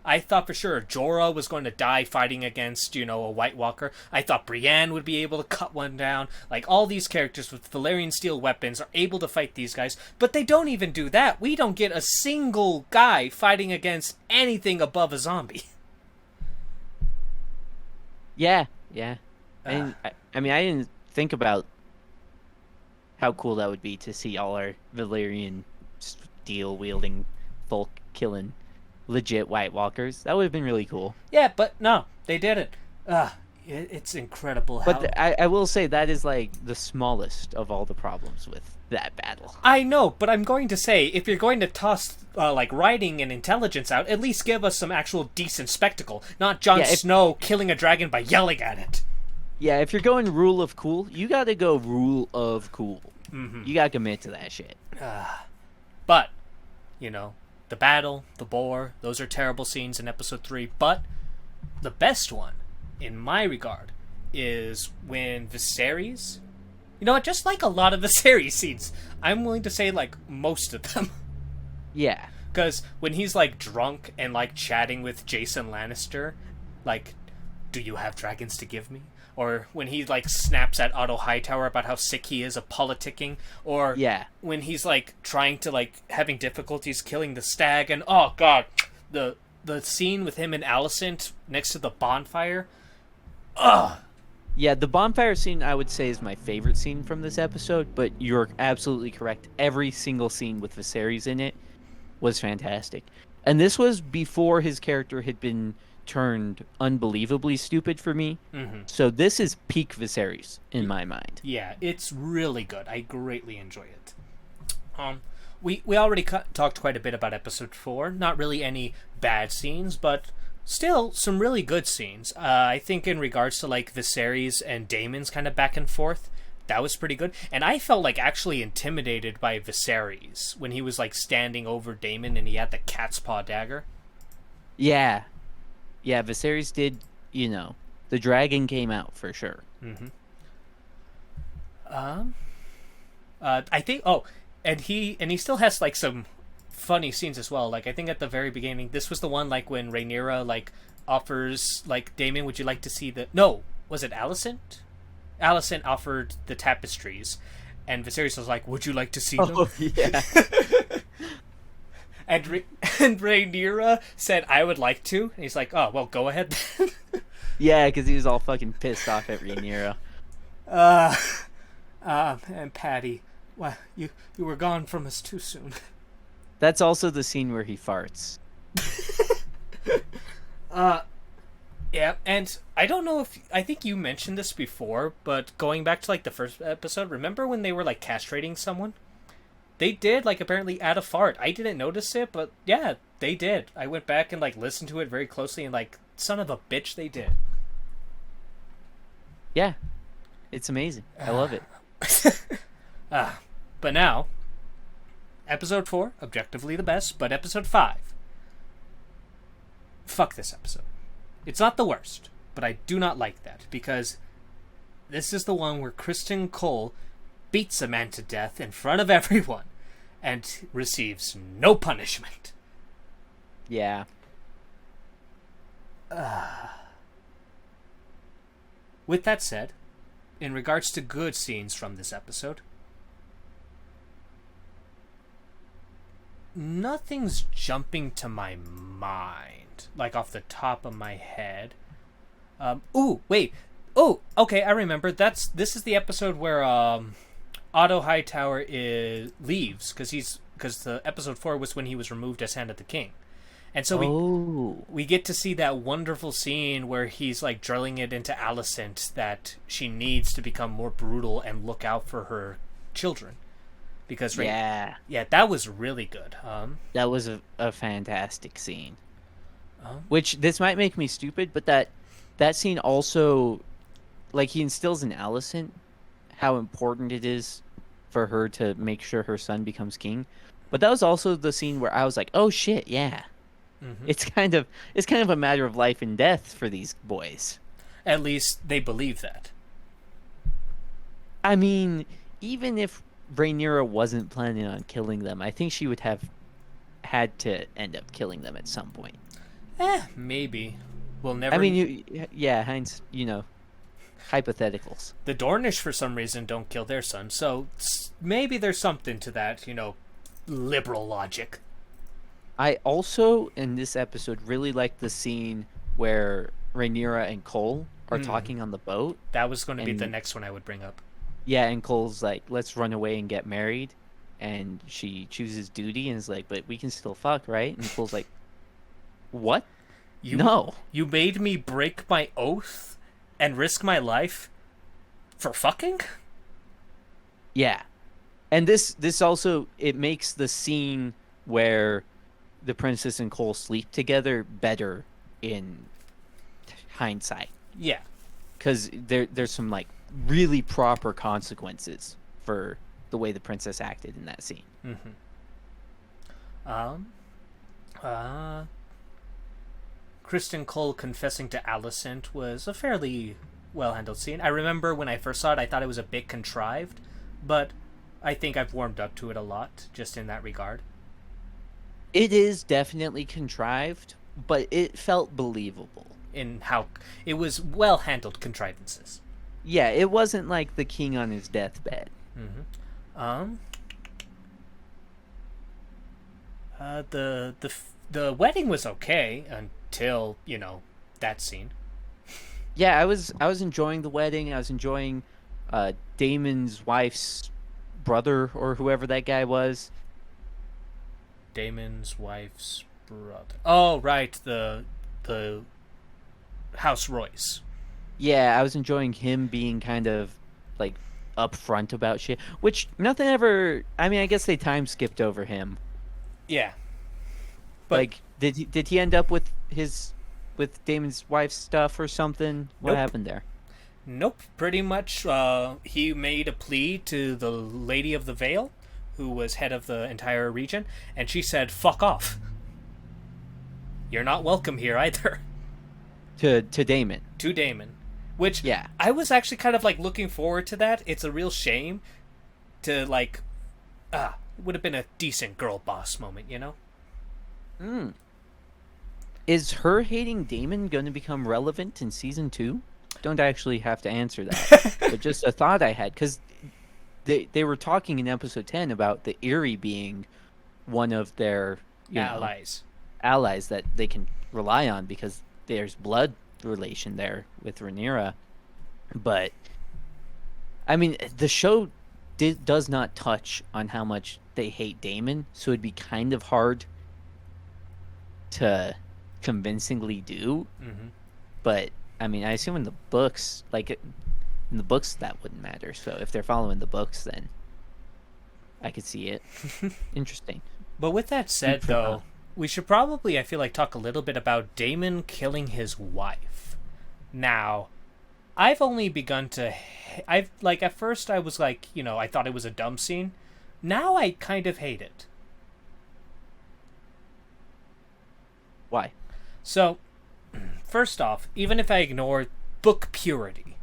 I thought for sure Jorah was going to die fighting against, a White Walker. I thought Brienne would be able to cut one down. Like, all these characters with Valyrian steel weapons are able to fight these guys. But they don't even do that. We don't get a single guy fighting against anything above a zombie. Yeah. I mean, I didn't think about how cool that would be to see all our Valyrian steel-wielding folk killing legit White Walkers. That would have been really cool. Yeah, but no, they didn't. It's incredible how... But I will say that is, like, the smallest of all the problems with that battle. I know, but I'm going to say, if you're going to toss, like, writing and intelligence out, at least give us some actual decent spectacle, not Jon Snow killing a dragon by yelling at it. Yeah, if you're going rule of cool, you gotta go rule of cool. Mm-hmm. You gotta commit to that shit. But, the battle, the boar, those are terrible scenes in episode 3, but the best one, in my regard, is when Viserys... You know what, just like a lot of Viserys scenes, I'm willing to say, like, most of them. Yeah. Because when he's, like, drunk and, like, chatting with Jason Lannister, like, do you have dragons to give me? Or when he, like, snaps at Otto Hightower about how sick he is of politicking. Or when he's, like, trying to, like, having difficulties killing the stag. And, oh, God, the scene with him and Alicent next to the bonfire. Ugh. Yeah, the bonfire scene, I would say, is my favorite scene from this episode. But you're absolutely correct. Every single scene with Viserys in it was fantastic. And this was before his character had been turned unbelievably stupid for me. Mm-hmm. So this is peak Viserys in my mind. Yeah, it's really good. I greatly enjoy it. We already talked quite a bit about episode 4. Not really any bad scenes, but still some really good scenes. I think in regards to like Viserys and Daemon's kind of back and forth, that was pretty good. And I felt like actually intimidated by Viserys when he was like standing over Daemon and he had the cat's paw dagger. Yeah, Viserys did, the dragon came out for sure. Mm-hmm. I think, and he still has like some funny scenes as well. Like I think at the very beginning, this was the one like when Rhaenyra like offers like, Daemon, would you like to see was it Alicent? Alicent offered the tapestries, and Viserys was like, would you like to see them? Oh, yeah. And Rhaenyra said, I would like to. And he's like, oh, well, go ahead then. Yeah, because he was all fucking pissed off at Rhaenyra. And Patty, well, you were gone from us too soon. That's also the scene where he farts. Yeah, and I don't know I think you mentioned this before, but going back to like the first episode, remember when they were like castrating someone? They did, like, apparently add a fart. I didn't notice it, but yeah, they did. I went back and, like, listened to it very closely, and, like, son of a bitch, they did. Yeah. It's amazing. I love it. But now, episode 4, objectively the best, but episode 5. Fuck this episode. It's not the worst, but I do not like that, because this is the one where Kristen Cole beats a man to death in front of everyone and receives no punishment. Yeah. With that said, in regards to good scenes from this episode, nothing's jumping to my mind, like off the top of my head. Okay, I remember. This is the episode where Otto Hightower leaves because he's because the episode 4 was when he was removed as Hand of the King. And so we get to see that wonderful scene where he's like drilling it into Alicent that she needs to become more brutal and look out for her children. Because yeah, that was really good. That was a fantastic scene. Which, this might make me stupid, but that scene also, like, he instills in Alicent how important it is for her to make sure her son becomes king. But that was also the scene where I was like, oh shit, yeah. Mm-hmm. It's kind of a matter of life and death for these boys. At least they believe that. I mean, even if Rhaenyra wasn't planning on killing them, I think she would have had to end up killing them at some point. Maybe. We'll never. I mean, Heinz, hypotheticals. The Dornish, for some reason, don't kill their son, so maybe there's something to that, liberal logic. I also, in this episode, really liked the scene where Rhaenyra and Cole are talking on the boat. That was going to be the next one I would bring up. Yeah, and Cole's like, let's run away and get married. And she chooses duty and is like, but we can still fuck, right? And Cole's like, what? No. You made me break my oath and risk my life for fucking? Yeah. And this also, it makes the scene where the princess and Cole sleep together better in hindsight. Yeah. Because there's some, like, really proper consequences for the way the princess acted in that scene. Kristen Cole confessing to Alicent was a fairly well-handled scene. I remember when I first saw it, I thought it was a bit contrived, but I think I've warmed up to it a lot, just in that regard. It is definitely contrived, but it felt believable. In how it was well-handled contrivances. Yeah, it wasn't like the king on his deathbed. The wedding was okay until, that scene. Yeah, I was enjoying the wedding. I was enjoying Daemon's wife's brother, or whoever that guy was. Daemon's wife's brother. Oh, right, the House Royce. Yeah, I was enjoying him being kind of, like, upfront about shit. Which, nothing ever... I mean, I guess they time skipped over him. Yeah. But, like, did he end up with Daemon's wife's stuff or something? What happened there? Nope. Pretty much, he made a plea to the Lady of the Vale, who was head of the entire region, and she said, fuck off. You're not welcome here either. To Daemon. To Daemon. Which, I was actually kind of, like, looking forward to that. It's a real shame to, like, it would have been a decent girl boss moment, Is her hating Daemon going to become relevant in season 2? Don't actually have to answer that. But just a thought I had, because they were talking in episode 10 about the Eyrie being one of their allies that they can rely on, because there's blood relation there with Rhaenyra. But I mean, the show does not touch on how much they hate Daemon, so it'd be kind of hard to convincingly do. But I mean, I assume in the books, that wouldn't matter. So if they're following the books, then I could see it. Interesting. But with that said, though, we should probably, I feel like, talk a little bit about Daemon killing his wife. Now, I've only begun to... at first I was like, I thought it was a dumb scene. Now I kind of hate it. Why? So, first off, even if I ignore book purity,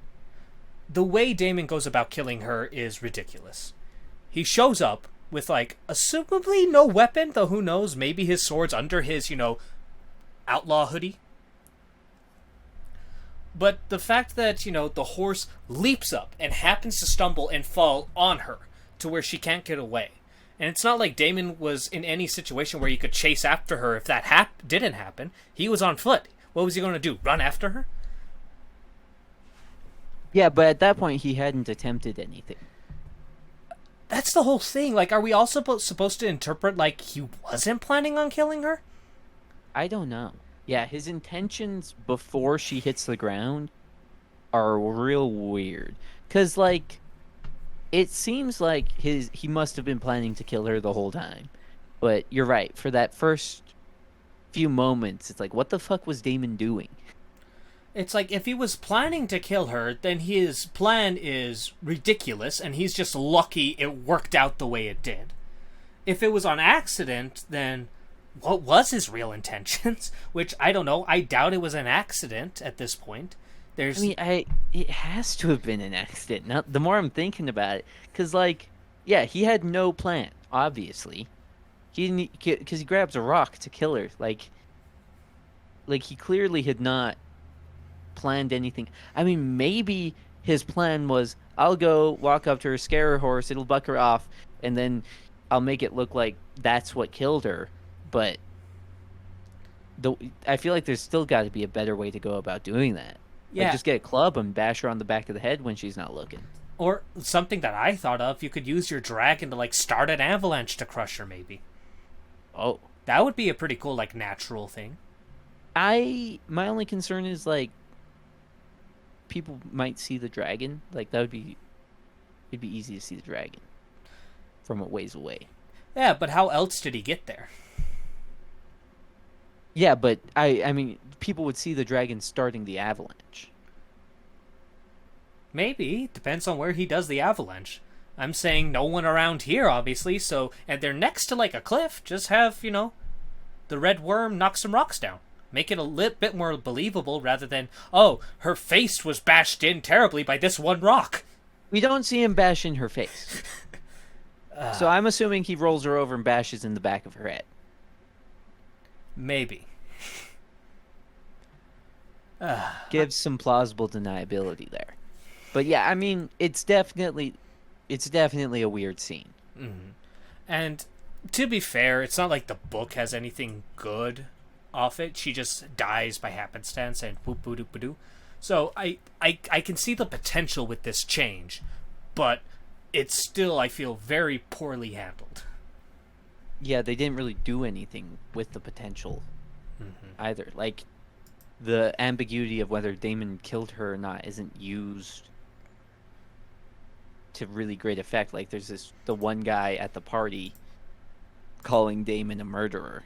the way Daemon goes about killing her is ridiculous. He shows up with, like, assumably no weapon, though who knows, maybe his sword's under his, outlaw hoodie. But the fact that, the horse leaps up and happens to stumble and fall on her to where she can't get away. And it's not like Daemon was in any situation where he could chase after her if that didn't happen. He was on foot. What was he going to do, run after her? Yeah, but at that point he hadn't attempted anything. That's the whole thing. Like, are we all supposed to interpret like he wasn't planning on killing her? I don't know. Yeah, his intentions before she hits the ground are real weird. Cause like it seems like he must have been planning to kill her the whole time. But you're right. For that first few moments, it's like, what the fuck was Damon doing? It's like if he was planning to kill her, then his plan is ridiculous, and he's just lucky it worked out the way it did. If it was on accident, then what was his real intentions? Which, I don't know. I doubt it was an accident at this point. There's... I mean, it has to have been an accident. Now, the more I'm thinking about it, because like, yeah, he had no plan. Obviously, he didn't, because he grabs a rock to kill her. Like he clearly had not planned anything. I mean, maybe his plan was, I'll go walk up to her, scare her horse, it'll buck her off, and then I'll make it look like that's what killed her. But I feel like there's still got to be a better way to go about doing that. Yeah. Like, just get a club and bash her on the back of the head when she's not looking. Or something that I thought of, you could use your dragon to, like, start an avalanche to crush her, maybe. Oh. That would be a pretty cool, like, natural thing. My only concern is, like, people might see the dragon. Like, it'd be easy to see the dragon from a ways away. Yeah, but how else did he get there? Yeah, but I mean, people would see the dragon starting the avalanche. Maybe. Depends on where he does the avalanche. I'm saying no one around here, obviously, so... And they're next to, like, a cliff. Just have, the red worm knock some rocks down. Make it a little bit more believable rather than, oh, her face was bashed in terribly by this one rock. We don't see him bash in her face. So I'm assuming he rolls her over and bashes in the back of her head. Maybe. Gives some plausible deniability there. But yeah, I mean, it's definitely a weird scene. Mm-hmm. And to be fair, it's not like the book has anything good off it. She just dies by happenstance and whoop boo doop doo. So I can see the potential with this change, but it's still, I feel, very poorly handled. Yeah, they didn't really do anything with the potential either. Like, the ambiguity of whether Damon killed her or not isn't used to really great effect. Like, there's the one guy at the party calling Damon a murderer.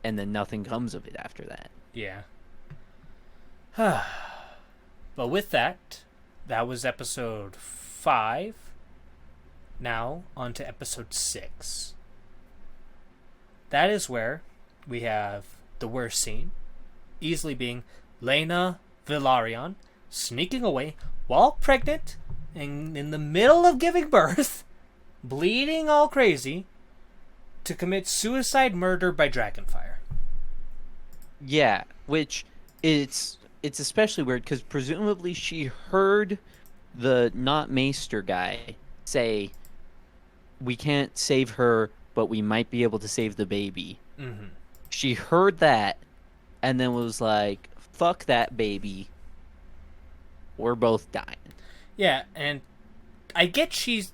And then nothing comes of it after that. Yeah. But with that was episode 5. Now, on to episode 6. That is where we have the worst scene, easily being Lena Villarion sneaking away while pregnant and in the middle of giving birth, bleeding all crazy, to commit suicide murder by dragonfire. Yeah, which it's especially weird because presumably she heard the not Maester guy say, we can't save her, but we might be able to save the baby. Mm-hmm. She heard that and then was like, fuck that baby. We're both dying. Yeah, and I get she's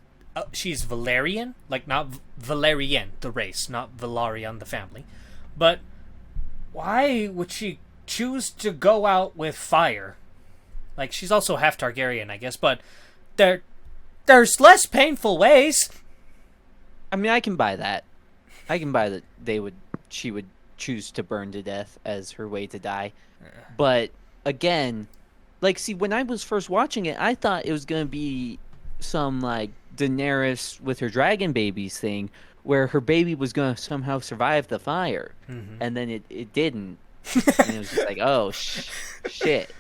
Valerian, like not Valerian, the race, not Valarian, the family. But why would she choose to go out with fire? Like, she's also half Targaryen, I guess, but there's less painful ways. I mean, I can buy that. I can buy that she would choose to burn to death as her way to die. But again, like, see, when I was first watching it, I thought it was going to be some, like, Daenerys with her dragon babies thing, where her baby was going to somehow survive the fire. Mm-hmm. And then it didn't. And it was just like, oh, shit.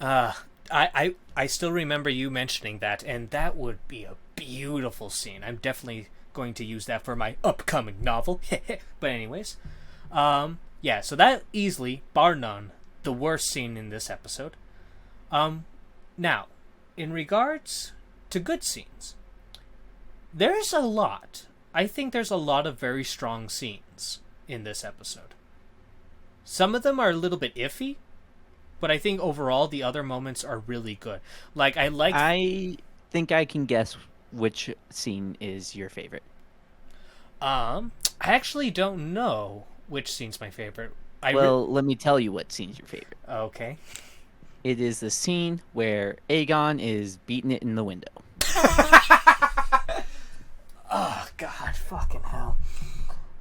I still remember you mentioning that, and that would be a beautiful scene. I'm definitely going to use that for my upcoming novel. But anyways, yeah, so that easily, bar none, the worst scene in this episode. Now, in regards to good scenes, there's a lot. I think there's a lot of very strong scenes in this episode. Some of them are a little bit iffy, but I think overall the other moments are really good. Like, I think I can guess which scene is your favorite? I actually don't know which scene's my favorite. Well, let me tell you what scene's your favorite. Okay. It is the scene where Aegon is beating it in the window. Oh, God, fucking hell.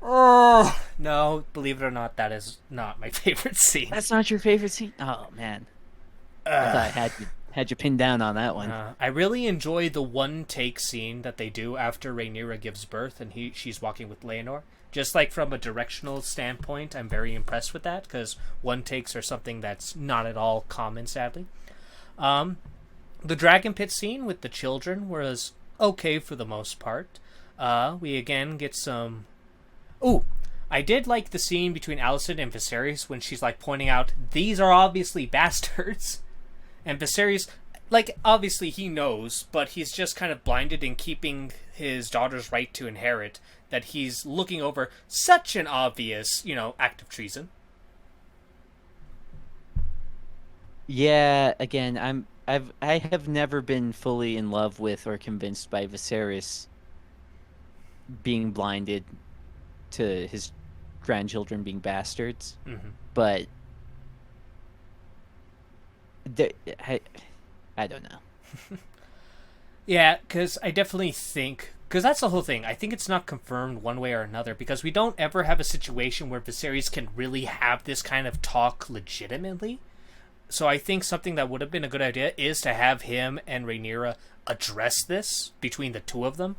Oh, no, believe it or not, that is not my favorite scene. That's not your favorite scene? Oh, man. I thought I had you pinned down on that one. I really enjoy the one take scene that they do after Rhaenyra gives birth and she's walking with Laenor. Just like from a directional standpoint, I'm very impressed with that because one takes are something that's not at all common, sadly. The Dragon Pit scene with the children was okay for the most part. We again get some... Ooh, I did like the scene between Alicent and Viserys when she's like pointing out, these are obviously bastards. And Viserys, like, obviously he knows, but he's just kind of blinded in keeping his daughter's right to inherit, that he's looking over such an obvious, act of treason. Yeah, again, I have never been fully in love with or convinced by Viserys being blinded to his grandchildren being bastards. Mm-hmm. But I don't know. Yeah, because I definitely think... Because that's the whole thing. I think it's not confirmed one way or another, because we don't ever have a situation where Viserys can really have this kind of talk legitimately. So I think something that would have been a good idea is to have him and Rhaenyra address this between the two of them.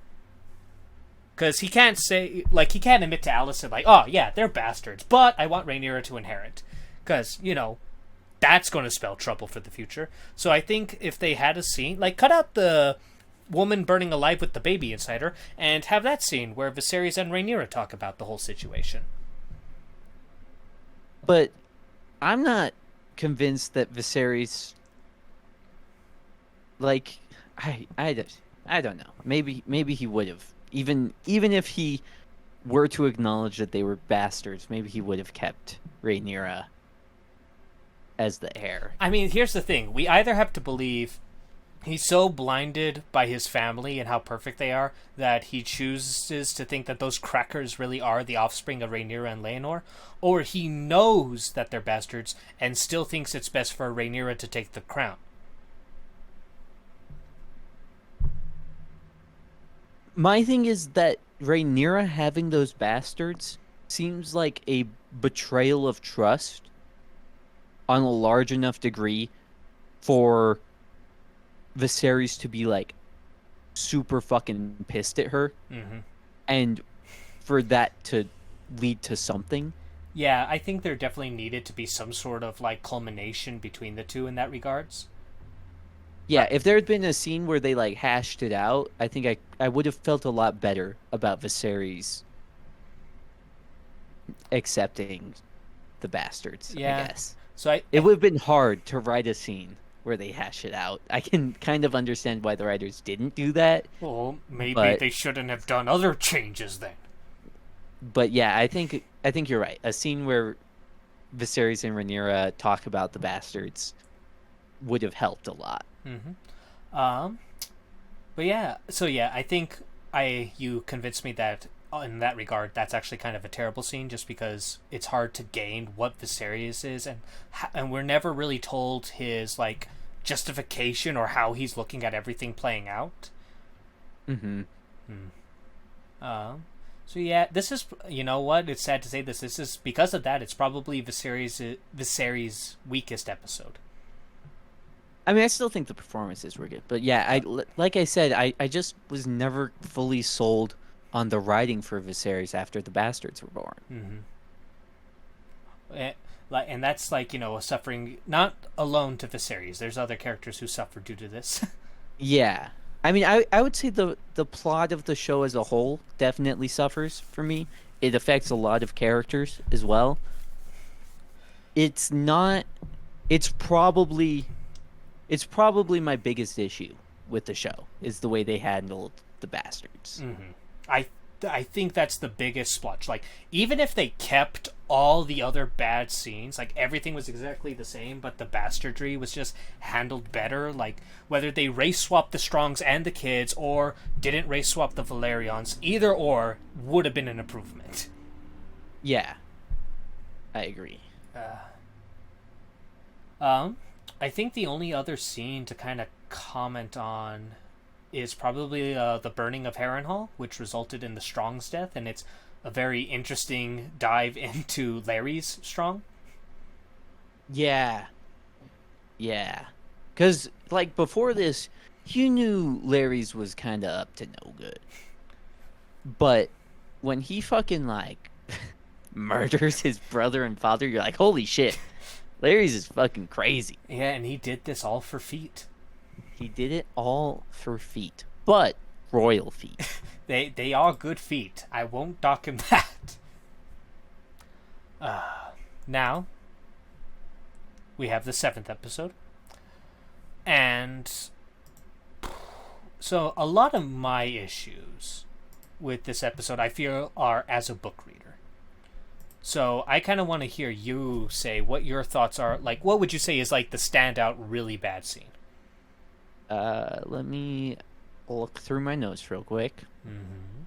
Because he can't say... Like, he can't admit to Alicent, like, oh, yeah, they're bastards, but I want Rhaenyra to inherit. Because, that's going to spell trouble for the future. So I think if they had a scene, like, cut out the woman burning alive with the baby inside her, and have that scene where Viserys and Rhaenyra talk about the whole situation. But I'm not convinced that Viserys, like, I don't know. Maybe he would have. Even if he were to acknowledge that they were bastards, maybe he would have kept Rhaenyra as the heir. I mean, here's the thing. We either have to believe he's so blinded by his family and how perfect they are that he chooses to think that those crackers really are the offspring of Rhaenyra and Laenor, or he knows that they're bastards and still thinks it's best for Rhaenyra to take the crown. My thing is that Rhaenyra having those bastards seems like a betrayal of trust on a large enough degree for Viserys to be like super fucking pissed at her, and for that to lead to something. Yeah, I think there definitely needed to be some sort of like culmination between the two in that regards. Yeah, if there had been a scene where they like hashed it out, I think I would have felt a lot better about Viserys accepting the bastards. Yeah. I guess. So it would have been hard to write a scene where they hash it out. I can kind of understand why the writers didn't do that. Well, maybe they shouldn't have done other changes then. But yeah, I think you're right. A scene where Viserys and Rhaenyra talk about the bastards would have helped a lot. But yeah, so yeah, I think you convinced me that in that regard, that's actually kind of a terrible scene, just because it's hard to gain what Viserys is, and we're never really told his like justification or how he's looking at everything playing out. So yeah, this is, you know what? It's sad to say this. This is because of that. It's probably Viserys' weakest episode. I mean, I still think the performances were good, but yeah, like I said, I just was never fully sold on the writing for Viserys after the bastards were born. And that's like, a suffering not alone to Viserys. There's other characters who suffer due to this. Yeah, I mean, I would say the plot of the show as a whole definitely suffers for me. It affects a lot of characters as well. It's probably my biggest issue with the show is the way they handled the bastards. I think that's the biggest splotch. Like, even if they kept all the other bad scenes, like everything was exactly the same, but the bastardry was just handled better. Like whether they race swapped the Strongs and the kids or didn't race swap the Valerians, either or would have been an improvement. Yeah, I agree. I think the only other scene to kind of comment on is probably the burning of Harrenhal, which resulted in the Strong's death, and it's a very interesting dive into Larry's Strong. Yeah. Yeah. Because, like, before this, you knew Larry's was kind of up to no good. But when he fucking, like, murders his brother and father, you're like, holy shit. Larry's is fucking crazy. Yeah, and he did this all for feet. He did it all for feet. But royal feet. They are good feet. I won't dock him that. Now, we have the 7th episode. And so a lot of my issues with this episode, I feel, are as a book reader. So I kind of want to hear you say what your thoughts are. Like, what would you say is like the standout really bad scene? Let me look through my notes real quick. Mm-hmm.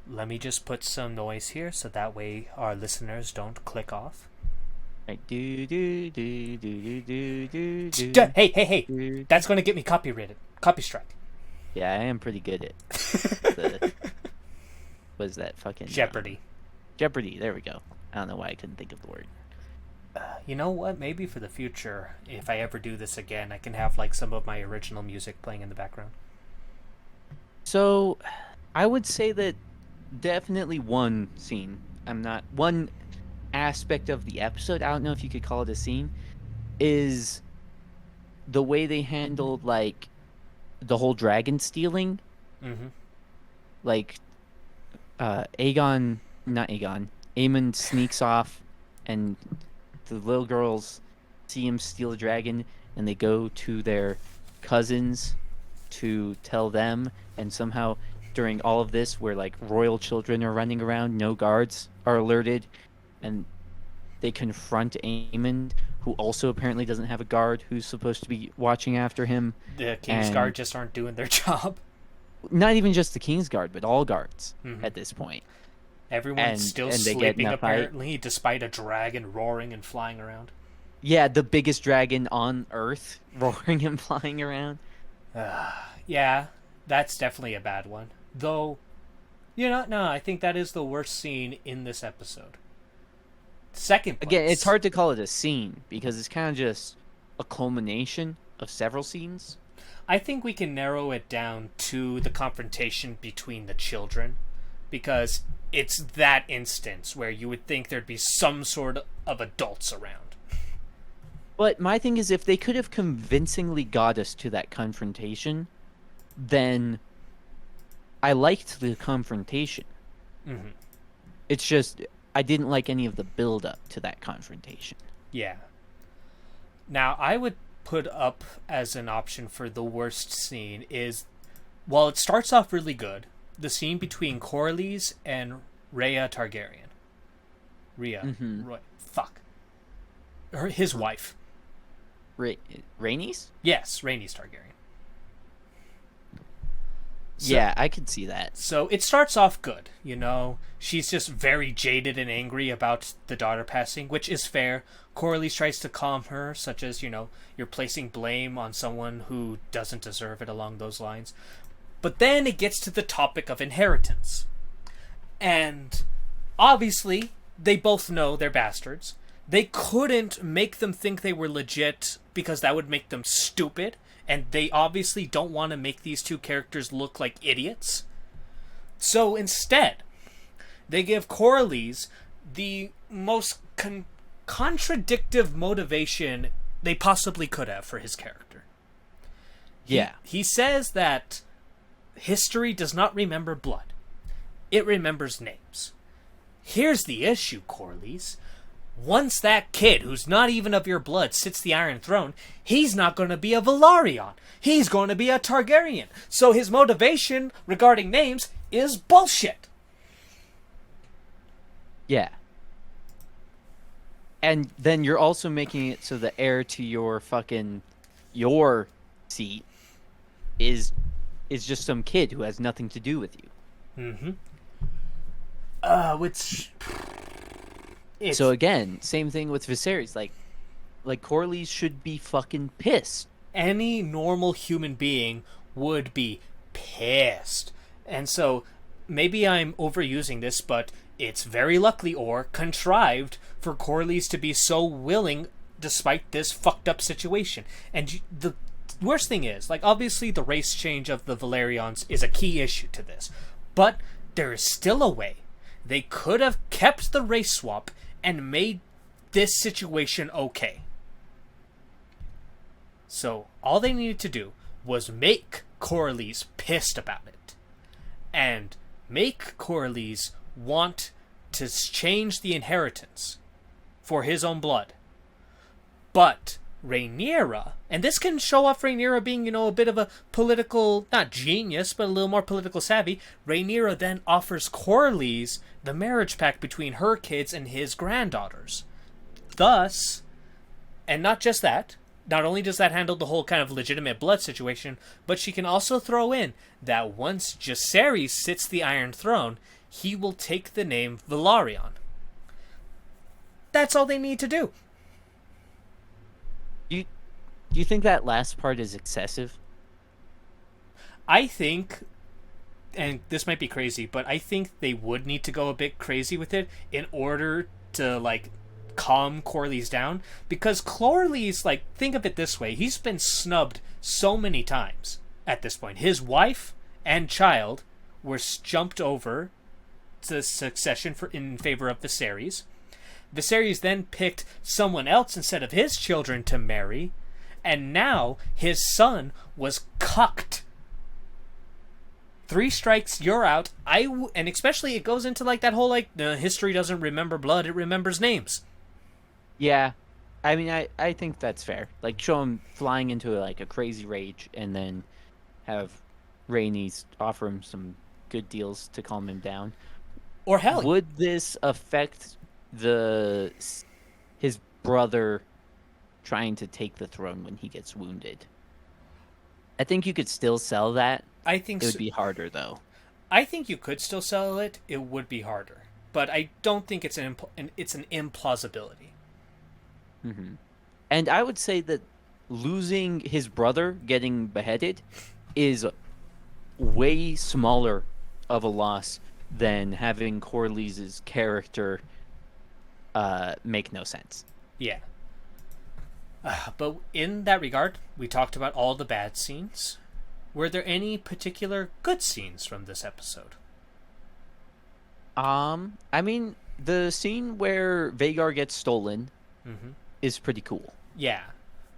Let me just put some noise here so that way our listeners don't click off. Right. Do. Hey. That's going to get me copyrighted. Copy strike. Yeah, I am pretty good at what is that fucking... Jeopardy. Jeopardy, there we go. I don't know why I couldn't think of the word. You know what? Maybe for the future, if I ever do this again, I can have like some of my original music playing in the background. So, I would say that definitely one aspect of the episode, I don't know if you could call it a scene, is the way they handled, like, the whole dragon stealing. Mm-hmm. Like, Aemon sneaks off, and the little girls see him steal a dragon, and they go to their cousins to tell them, and somehow during all of this, where like royal children are running around, no guards are alerted, and they confront Aemon, who also apparently doesn't have a guard who's supposed to be watching after him. The Kingsguard just aren't doing their job. Not even just the Kingsguard, but all guards at this point. Everyone's still sleeping, apparently, despite a dragon roaring and flying around. Yeah, the biggest dragon on Earth roaring and flying around. Yeah, that's definitely a bad one. Though, I think that is the worst scene in this episode. Second place. Again, it's hard to call it a scene, because it's kind of just a culmination of several scenes. I think we can narrow it down to the confrontation between the children, because it's that instance where you would think there'd be some sort of adults around. But my thing is, if they could have convincingly got us to that confrontation, then I liked the confrontation. Mm-hmm. It's just, I didn't like any of the build-up to that confrontation. Yeah. Now, I would put up as an option for the worst scene is, while it starts off really good, the scene between Corlys and Rhea Targaryen. His wife. Rhaenys? Yes, Rhaenys Targaryen. So, yeah, I could see that. So it starts off good, She's just very jaded and angry about the daughter passing, which is fair. Corlys tries to calm her, such as, you're placing blame on someone who doesn't deserve it along those lines. But then it gets to the topic of inheritance. And obviously, they both know they're bastards. They couldn't make them think they were legit because that would make them stupid. And they obviously don't want to make these two characters look like idiots. So instead, they give Corlys the most contradictive motivation they possibly could have for his character. Yeah. He says that history does not remember blood. It remembers names. Here's the issue, Corlys. once that kid, who's not even of your blood, sits the Iron Throne, he's not going to be a Velaryon. He's going to be a Targaryen. So his motivation regarding names is bullshit. Yeah. And then you're also making it so the heir to your seat is just some kid who has nothing to do with you. Which... So again, same thing with Viserys. Like Corlys should be fucking pissed. Any normal human being would be pissed. And so, maybe I'm overusing this, but it's very lucky or contrived for Corlys to be so willing despite this fucked up situation. And the worst thing is, like, obviously the race change of the Velaryons is a key issue to this. But there is still a way. They could have kept the race swap and made this situation okay. So all they needed to do was make Corlys pissed about it. And make Corlys want to change the inheritance for his own blood. But Rhaenyra, and this can show off Rhaenyra being, a bit of a political, not genius, but a little more political savvy. Rhaenyra then offers Corlys the marriage pact between her kids and his granddaughters. Thus, and not just that, not only does that handle the whole kind of legitimate blood situation, but she can also throw in that once Jacaerys sits the Iron Throne, he will take the name Velaryon. That's all they need to do. Do you think that last part is excessive? I think, and this might be crazy, but I think they would need to go a bit crazy with it in order to, like, calm Corlys down. Because Corlys, like, think of it this way, he's been snubbed so many times at this point. His wife and child were jumped over to succession in favor of Viserys. Viserys then picked someone else instead of his children to marry, and now his son was cucked. 3 strikes, you're out. And especially it goes into like that whole history doesn't remember blood, it remembers names. Yeah, I mean, I think that's fair. Like, show him flying into like a crazy rage, and then have Rhaenys offer him some good deals to calm him down. Or hell, would this affect his brother trying to take the throne when he gets wounded? I think you could still sell that. I think it would be harder, though. I think you could still sell it. It would be harder, but I don't think it's an implausibility. Mm-hmm. And I would say that losing his brother getting beheaded is way smaller of a loss than having Corlys' character make no sense. Yeah. But in that regard, we talked about all the bad scenes. Were there any particular good scenes from this episode? I mean, the scene where Vhagar gets stolen is pretty cool. Yeah,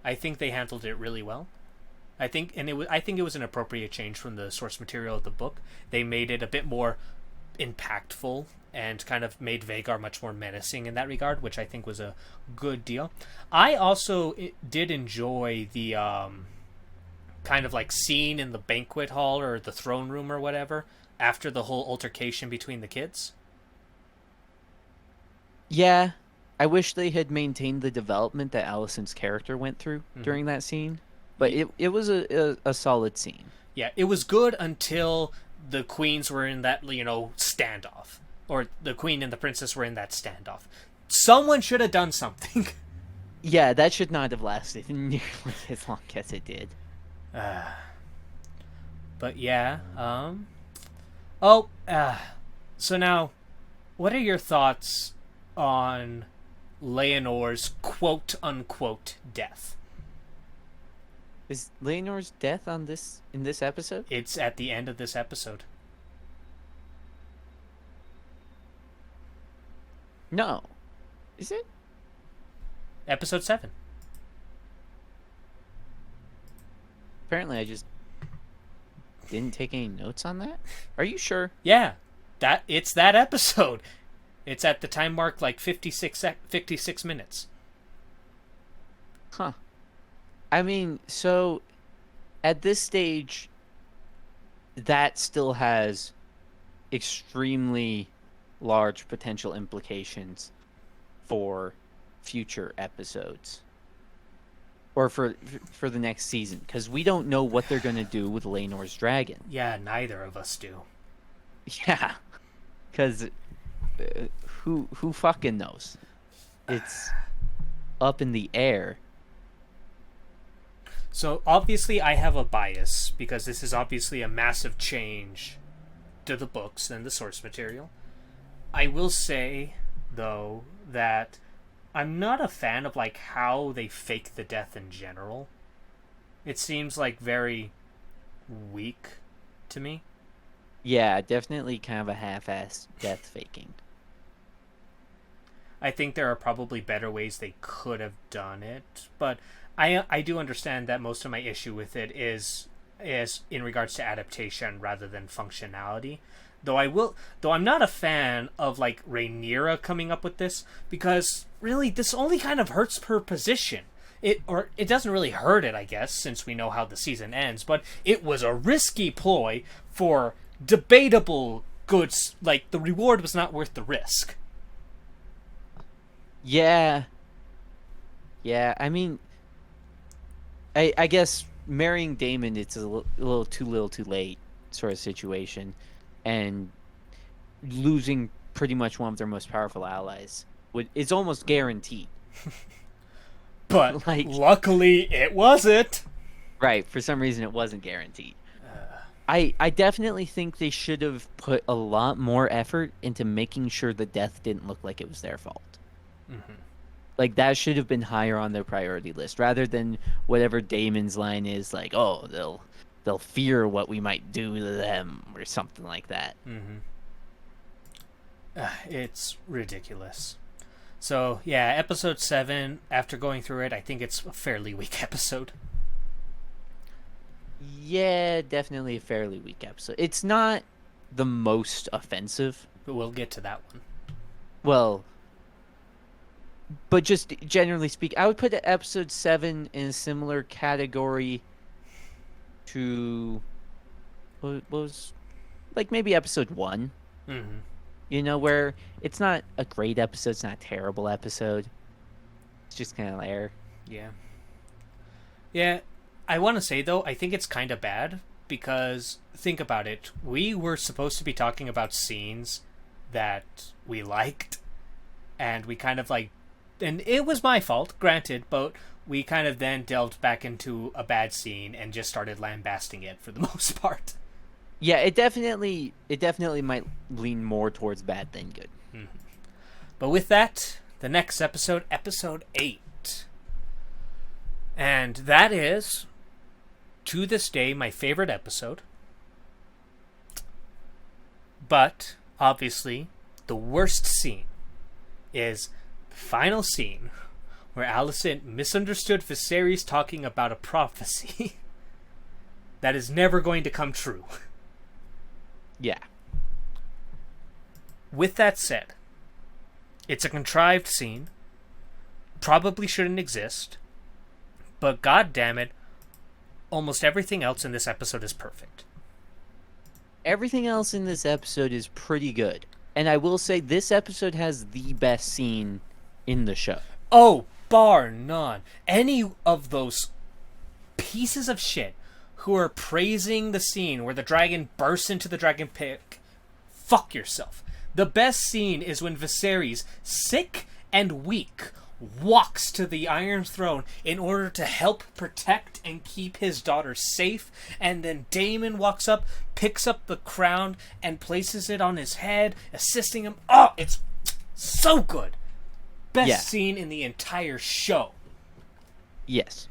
I think they handled it really well. I think it was an appropriate change from the source material of the book. They made it a bit more impactful and kind of made Vhagar much more menacing in that regard, which I think was a good deal. I also did enjoy the kind of like scene in the banquet hall or the throne room or whatever after the whole altercation between the kids. Yeah, I wish they had maintained the development that Alicent's character went through during that scene, but it was a solid scene. Yeah, it was good until the queens were in that, standoff. Or the queen and the princess were in that standoff. Someone should have done something. Yeah, that should not have lasted nearly as long as it did. But yeah, so now, what are your thoughts on Leonor's quote-unquote death? Is Leonor's death in this episode? It's at the end of this episode. No. Is it? Episode 7. Apparently I just didn't take any notes on that. Are you sure? Yeah. It's that episode. It's at the time mark like 56 minutes. Huh. I mean, so at this stage, that still has extremely large potential implications for future episodes or for the next season, because we don't know what they're going to do with Laenor's dragon. Yeah, neither of us do. Yeah, because who fucking knows? It's up in the air. So obviously I have a bias because this is obviously a massive change to the books and the source material. I will say, though, that I'm not a fan of like how they fake the death in general. It seems like very weak to me. Yeah, definitely kind of a half-assed death faking. I think there are probably better ways they could have done it, but I do understand that most of my issue with it is in regards to adaptation rather than functionality. Though I'm not a fan of like Rhaenyra coming up with this, because really this only kind of hurts her position. It doesn't really hurt it, I guess, since we know how the season ends, but it was a risky ploy for debatable goods. Like, the reward was not worth the risk. Yeah. Yeah, I mean, I guess marrying Daemon, it's a little too late sort of situation, and losing pretty much one of their most powerful allies is almost guaranteed. But like, luckily it wasn't. Right, for some reason it wasn't guaranteed. I definitely think they should have put a lot more effort into making sure the death didn't look like it was their fault. Mm-hmm. Like, that should have been higher on their priority list, rather than whatever Damon's line is, like, oh, they'll fear what we might do to them, or something like that. Mm-hmm. It's ridiculous. So, yeah, episode 7, after going through it, I think it's a fairly weak episode. Yeah, definitely a fairly weak episode. It's not the most offensive. But we'll get to that one. Well, but just generally speaking, I would put episode 7 in a similar category to what was like maybe episode 1. Mm-hmm. You know, where it's not a great episode, it's not a terrible episode. It's just kind of there. Yeah. Yeah, I want to say, though, I think it's kind of bad because, think about it, we were supposed to be talking about scenes that we liked, and we kind of like, and it was my fault, granted, but we kind of then delved back into a bad scene and just started lambasting it for the most part. Yeah, it definitely might lean more towards bad than good. Mm-hmm. But with that, the next episode, episode 8. And that is, to this day, my favorite episode. But, obviously, the worst scene is the final scene where Alicent misunderstood Viserys talking about a prophecy that is never going to come true. Yeah. With that said, it's a contrived scene, probably shouldn't exist, but god damn it, almost everything else in this episode is perfect. Everything else in this episode is pretty good. And I will say this episode has the best scene in the show. Oh, bar none. Any of those pieces of shit who are praising the scene where the dragon bursts into the dragon pit, fuck yourself. The best scene is when Viserys, sick and weak, walks to the Iron Throne in order to help protect and keep his daughter safe, and then Daemon walks up, picks up the crown, and places it on his head, assisting him. Oh, it's so good. Best scene in the entire show. Yes.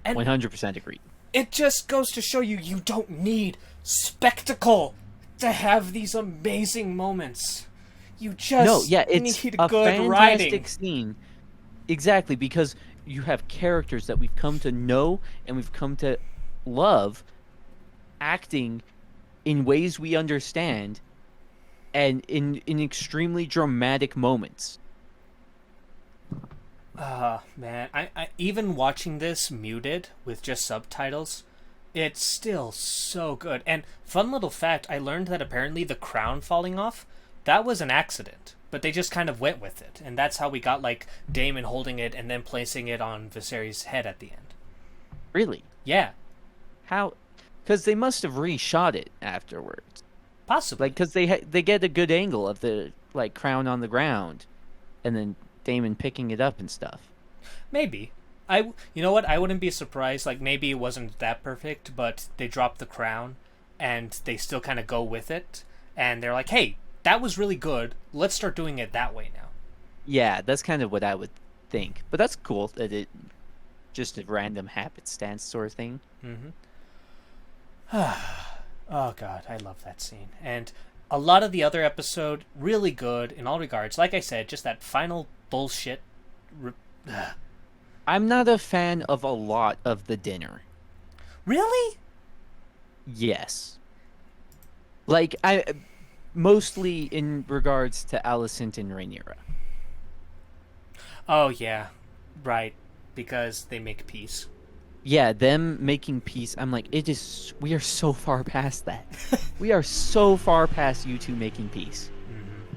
And 100% agreed. It just goes to show you, you don't need spectacle to have these amazing moments. You just it's need a good fantastic writing. Scene. Exactly, because you have characters that we've come to know and we've come to love acting in ways we understand, and in extremely dramatic moments. Man, I even watching this muted with just subtitles, it's still so good. And fun little fact, I learned that apparently the crown falling off, that was an accident. But they just kind of went with it. And that's how we got like Daemon holding it and then placing it on Viserys' head at the end. Really? Yeah, How? Because they must have reshot it afterwards. possibly. Like, because they get a good angle of the like crown on the ground, and then Damon picking it up and stuff. Maybe. You know what? I wouldn't be surprised. Like maybe it wasn't that perfect, but they dropped the crown, and they still kind of go with it, and they're like, "Hey, that was really good. Let's start doing it that way now." Yeah, that's kind of what I would think. But that's cool that it just a random happenstance sort of thing. Mm-hmm. Oh god, I love that scene. And a lot of the other episode really good in all regards. Like I said, just that final bullshit. I'm not a fan of a lot of the dinner. Really? Yes. Like I mostly in regards to Alicent and Rhaenyra. Oh yeah, right. Because they make peace. Yeah, them making peace. I'm like, we are so far past that. We are so far past you two making peace. Mm-hmm.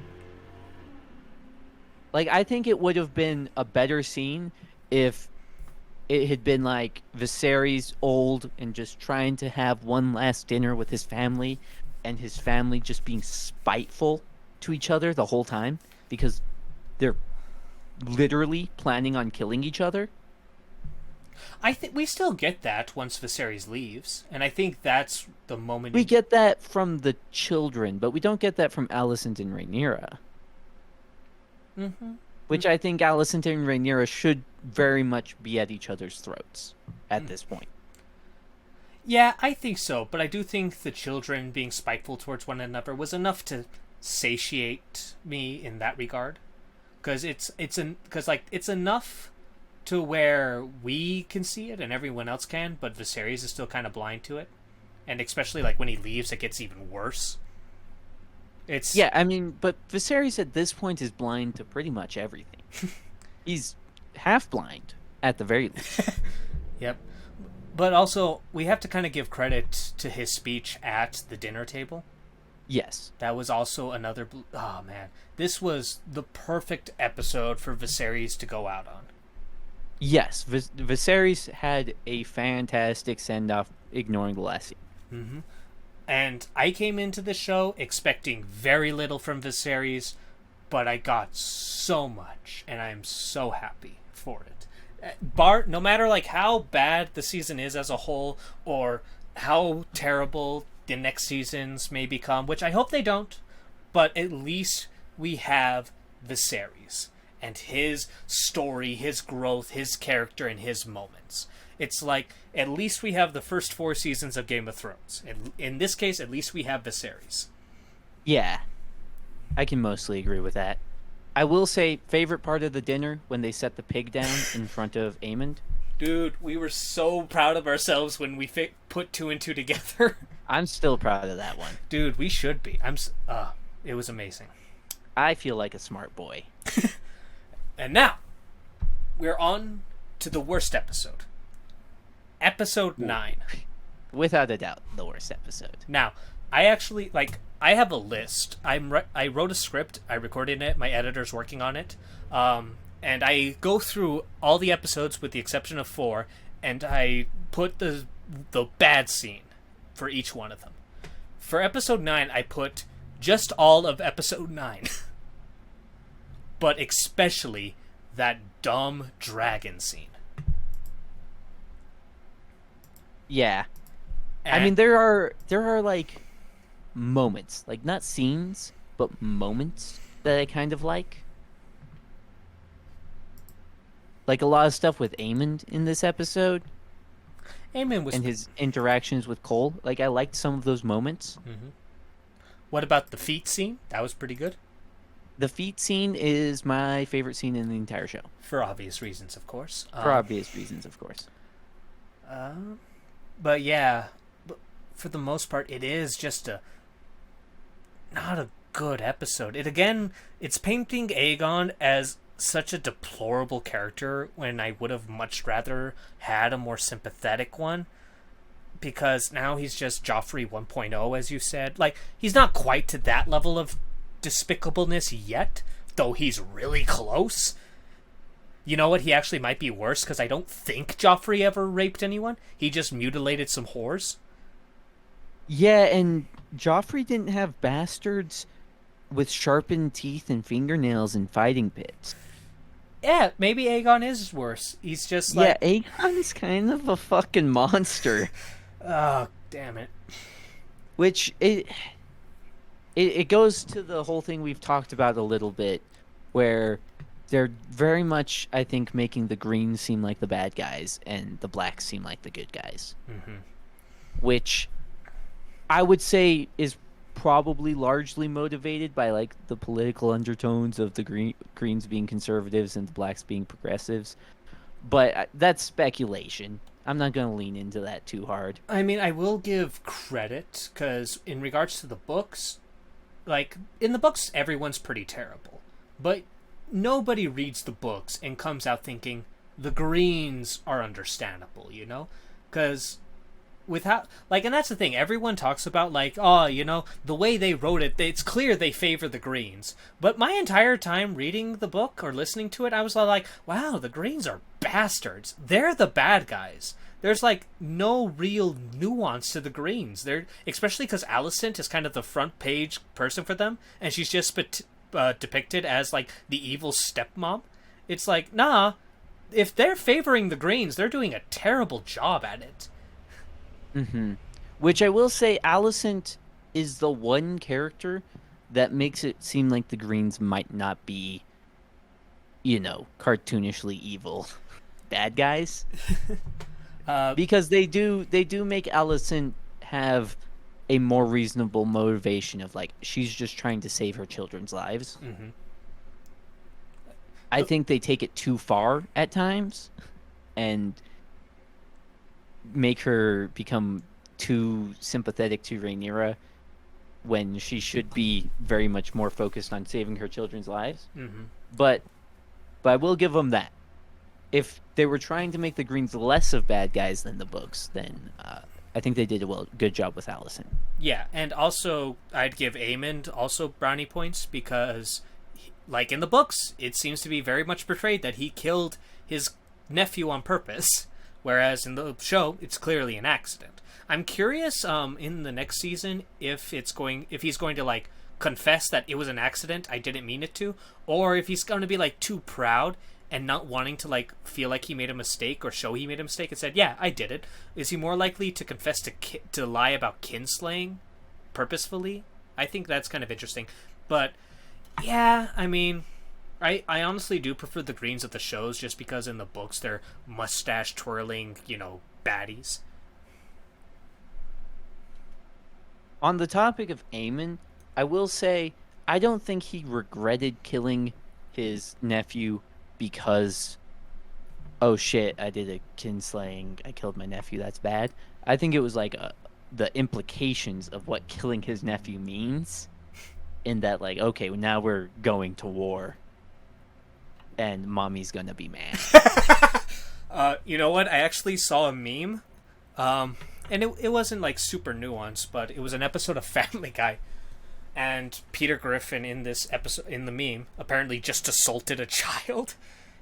Like, I think it would have been a better scene if it had been like Viserys old and just trying to have one last dinner with his family, and his family just being spiteful to each other the whole time because they're literally planning on killing each other. I think we still get that once Viserys leaves, and I think that's the moment We get that from the children, but we don't get that from Alicent and Rhaenyra. Mm-hmm. Which I think Alicent and Rhaenyra should very much be at each other's throats at this point. Yeah, I think so, but I do think the children being spiteful towards one another was enough to satiate me in that regard, because it's enough to where we can see it and everyone else can, but Viserys is still kind of blind to it, and especially like when he leaves, it gets even worse. Yeah, I mean, but Viserys at this point is blind to pretty much everything. He's half blind at the very least. Yep. But also, we have to kind of give credit to his speech at the dinner table. Yes. That was also another... Oh, man. This was the perfect episode for Viserys to go out on. Yes, Viserys had a fantastic send-off ignoring the last scene. Mm-hmm. And I came into the show expecting very little from Viserys, but I got so much, and I am so happy for it. No matter like how bad the season is as a whole, or how terrible the next seasons may become, which I hope they don't, but at least we have Viserys and his story, his growth, his character, and his moments. It's like, at least we have the first 4 seasons of Game of Thrones. In this case, at least we have Viserys. Yeah, I can mostly agree with that. I will say, favorite part of the dinner, when they set the pig down in front of Aemond. Dude, we were so proud of ourselves when we put 2 and 2 together. I'm still proud of that one. Dude, we should be. It was amazing. I feel like a smart boy. And now, we're on to the worst episode. Episode 9. Without a doubt, the worst episode. Now, I actually, I have a list. I wrote a script, I recorded it, my editor's working on it, and I go through all the episodes with the exception of 4, and I put the bad scene for each one of them. For episode 9, I put just all of episode 9. But especially that dumb dragon scene. Yeah. I mean, there are like moments, like not scenes, but moments that I kind of like. Like a lot of stuff with Aemond in this episode. Aemond was... And his interactions with Cole. Like, I liked some of those moments. Mm-hmm. What about the feet scene? That was pretty good. The feet scene is my favorite scene in the entire show. For obvious reasons, of course. For obvious reasons, of course. But yeah, for the most part, it is just not a good episode. It's painting Aegon as such a deplorable character when I would have much rather had a more sympathetic one. Because now he's just Joffrey 1.0, as you said. Like, he's not quite to that level of despicableness yet, though he's really close. You know what? He actually might be worse, because I don't think Joffrey ever raped anyone. He just mutilated some whores. Yeah, and Joffrey didn't have bastards with sharpened teeth and fingernails in fighting pits. Yeah, maybe Aegon is worse. He's just like... Yeah, Aegon's kind of a fucking monster. Oh, damn it. Which, it goes to the whole thing we've talked about a little bit, where they're very much, I think, making the Greens seem like the bad guys, and the Blacks seem like the good guys. Mm-hmm. Which I would say is probably largely motivated by, like, the political undertones of the Greens being conservatives and the Blacks being progressives. But that's speculation. I'm not going to lean into that too hard. I mean, I will give credit, because in regards to the books, like, in the books, everyone's pretty terrible. But nobody reads the books and comes out thinking the Greens are understandable, you know? Because without, like, and that's the thing, everyone talks about, like, oh, you know, the way they wrote it, it's clear they favor the Greens. But my entire time reading the book or listening to it, I was like, wow, the Greens are bastards. They're the bad guys. There's, like, no real nuance to the Greens. They're, especially because Alicent is kind of the front page person for them, and she's just depicted as, like, the evil stepmom. It's like, nah, if they're favoring the Greens, they're doing a terrible job at it. Mm-hmm. Which I will say, Alicent is the one character that makes it seem like the Greens might not be, you know, cartoonishly evil bad guys. Because they do make Alicent have a more reasonable motivation of, like, she's just trying to save her children's lives. Mm-hmm. I think they take it too far at times and make her become too sympathetic to Rhaenyra when she should be very much more focused on saving her children's lives. Mm-hmm. But I will give them that. If they were trying to make the Greens less of bad guys than the books, then I think they did a good job with Alicent. Yeah, and also I'd give Aemond also brownie points because, like in the books, it seems to be very much portrayed that he killed his nephew on purpose, whereas in the show, it's clearly an accident. I'm curious in the next season if he's going to, like, confess that it was an accident, I didn't mean it to, or if he's going to be, like, too proud and not wanting to, like, feel like he made a mistake or show he made a mistake and said, yeah, I did it. Is he more likely to confess to lie about kinslaying purposefully? I think that's kind of interesting. But, yeah, I mean, I honestly do prefer the Greens of the shows just because in the books they're mustache-twirling, you know, baddies. On the topic of Aemon, I will say I don't think he regretted killing his nephew because, oh shit, I did a kinslaying, I killed my nephew, that's bad. I think it was like the implications of what killing his nephew means, in that, like, okay, now we're going to war, and mommy's gonna be mad. You know what? I actually saw a meme, and it wasn't, like, super nuanced, but it was an episode of Family Guy. And Peter Griffin in this episode, in the meme, apparently just assaulted a child.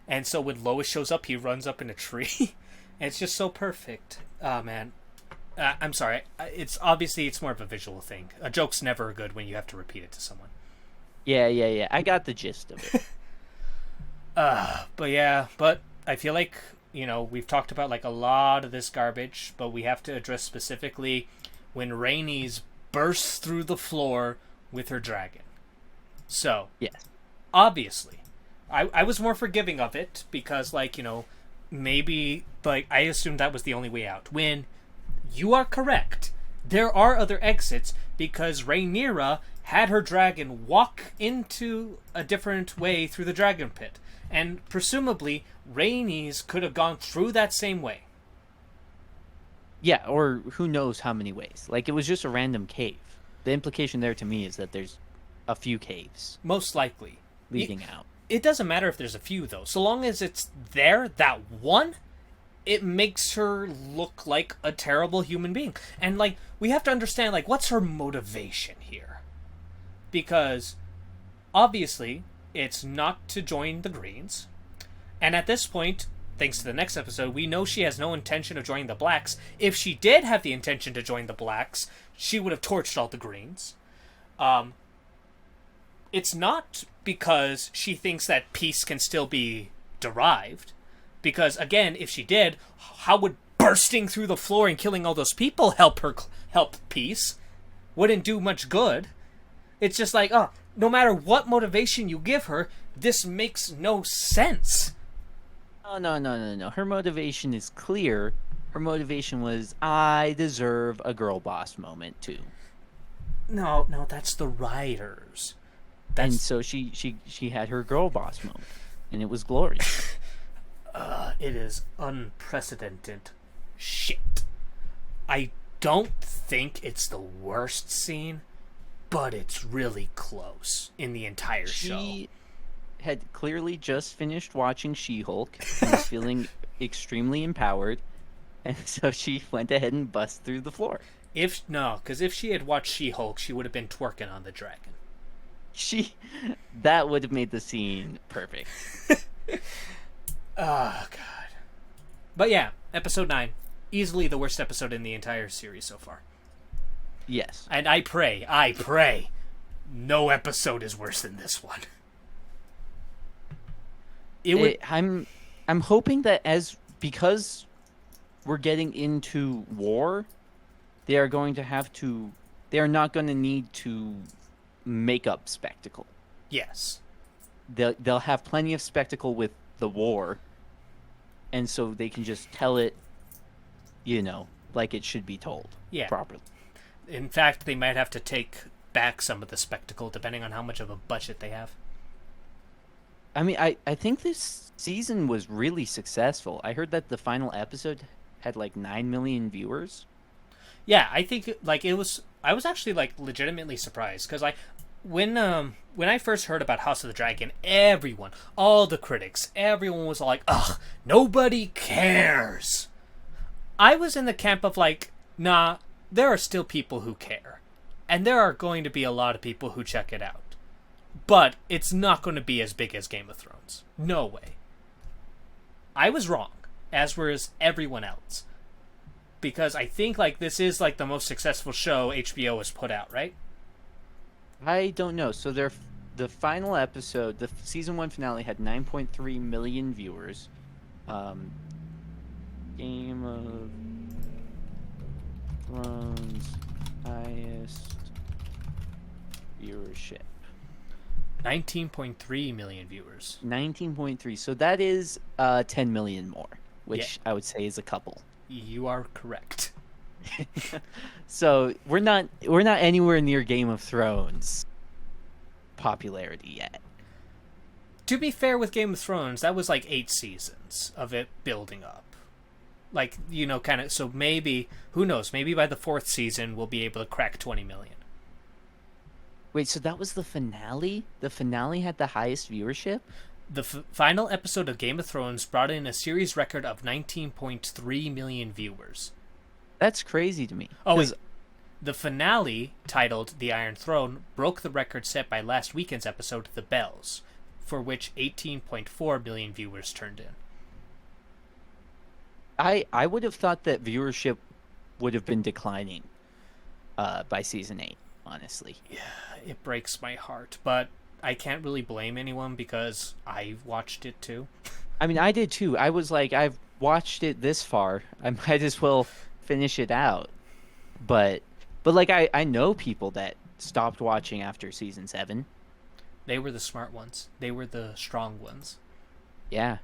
And so when Lois shows up, he runs up in a tree. And it's just so perfect. Oh, man. I'm sorry. It's more of a visual thing. A joke's never good when you have to repeat it to someone. Yeah. I got the gist of it. But I feel like, you know, we've talked about, like, a lot of this garbage, but we have to address specifically when Rhaenys bursts through the floor with her dragon. So, yes, obviously, I was more forgiving of it because, like, you know, maybe, like, I assumed that was the only way out. When you are correct, there are other exits because Rhaenyra had her dragon walk into a different way through the dragon pit. And presumably, Rhaenys could have gone through that same way. Yeah, or who knows how many ways. Like, it was just a random cave. The implication there to me is that there's a few caves Most likely. leading out. It doesn't matter if there's a few, though. So long as it's there, that one, it makes her look like a terrible human being. And, like, we have to understand, like, what's her motivation here? Because, obviously, it's not to join the Greens. And at this point, thanks to the next episode, we know she has no intention of joining the Blacks. If she did have the intention to join the Blacks, she would have torched all the Greens. It's not because she thinks that peace can still be derived. Because, again, if she did, how would bursting through the floor and killing all those people help peace? Wouldn't do much good. It's just like, oh, no matter what motivation you give her, this makes no sense. Oh, no. Her motivation is clear. Her motivation was, I deserve a girl boss moment, too. No, that's the writers. And so she had her girl boss moment, and it was glorious. It is unprecedented shit. I don't think it's the worst scene, but it's really close in the entire show. She had clearly just finished watching She-Hulk and was feeling extremely empowered, and so she went ahead and bust through the floor. Because if she had watched She-Hulk, she would have been twerking on the dragon. That would have made the scene perfect. Oh, God. But yeah, episode 9. Easily the worst episode in the entire series so far. Yes. And I pray, no episode is worse than this one. I'm hoping that because we're getting into war, they are not going to need to make up spectacle. Yes. They'll have plenty of spectacle with the war, and so they can just tell it, like it should be told properly. In fact, they might have to take back some of the spectacle depending on how much of a budget they have. I mean, I think this season was really successful. I heard that the final episode had like 9 million viewers. Yeah, I think I was actually like legitimately surprised because when I first heard about House of the Dragon, everyone, all the critics, everyone was like, ugh, nobody cares. I was in the camp of like, nah, there are still people who care. And there are going to be a lot of people who check it out. But it's not going to be as big as Game of Thrones. No way. I was wrong, as was everyone else. Because I think like this is like the most successful show HBO has put out, right? I don't know. So the final episode, the season 1 finale had 9.3 million viewers. Game of Thrones highest viewership. 19.3 million viewers. 19.3. So that is 10 million more, which I would say is a couple. You are correct. So we're not anywhere near Game of Thrones popularity yet. To be fair with Game of Thrones, that was like 8 seasons of it building up. Like, kind of, so maybe, who knows, maybe by the 4th season we'll be able to crack 20 million. Wait, so that was the finale? The finale had the highest viewership? The final episode of Game of Thrones brought in a series record of 19.3 million viewers. That's crazy to me. Oh, wait. The finale, titled The Iron Throne, broke the record set by last weekend's episode, The Bells, for which 18.4 million viewers turned in. I would have thought that viewership would have been declining by season 8, honestly. Yeah, it breaks my heart, but I can't really blame anyone because I watched it too. I mean, I did too. I was like, I've watched it this far. I might as well finish it out. But like, I know people that stopped watching after season 7. They were the smart ones. They were the strong ones. Yeah.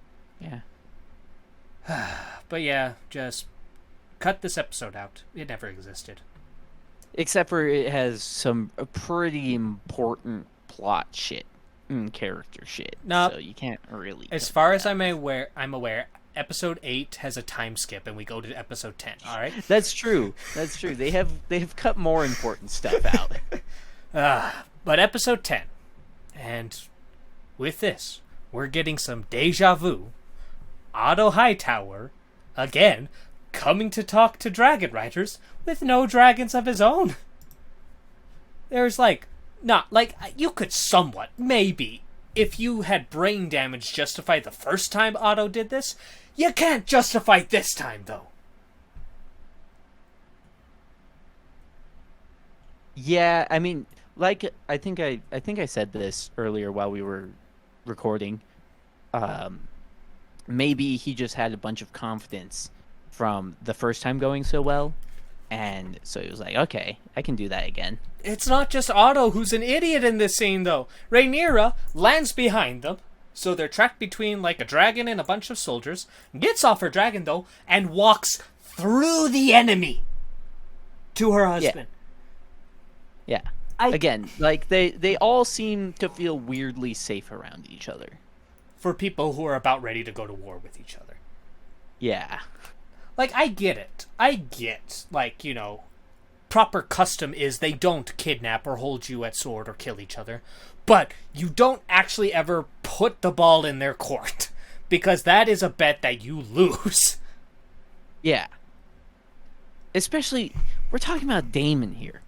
But yeah, just cut this episode out. It never existed. Except for it has some pretty important plot shit and character shit. No, so you can't really. As far as I'm aware, episode 8 has a time skip, and we go to episode 10. All right. That's true. They have cut more important stuff out. But episode 10, and with this, we're getting some deja vu. Otto Hightower, again, coming to talk to dragon riders with no dragons of his own. There's you could somewhat, maybe, if you had brain damage, justify the first time Otto did this. You can't justify this time, though. Yeah, I mean, like I think I said this earlier while we were recording. Maybe he just had a bunch of confidence from the first time going so well, and so he was like, okay, I can do that again. It's not just Otto who's an idiot in this scene, though. Rhaenyra lands behind them, so they're trapped between like a dragon and a bunch of soldiers, gets off her dragon, though, and walks through the enemy to her husband. Yeah. Again, like they all seem to feel weirdly safe around each other. For people who are about ready to go to war with each other. Yeah. Like, I get it. I get, like, you know, proper custom is they don't kidnap or hold you at sword or kill each other. But you don't actually ever put the ball in their court. Because that is a bet that you lose. Yeah. Especially, we're talking about Daemon here.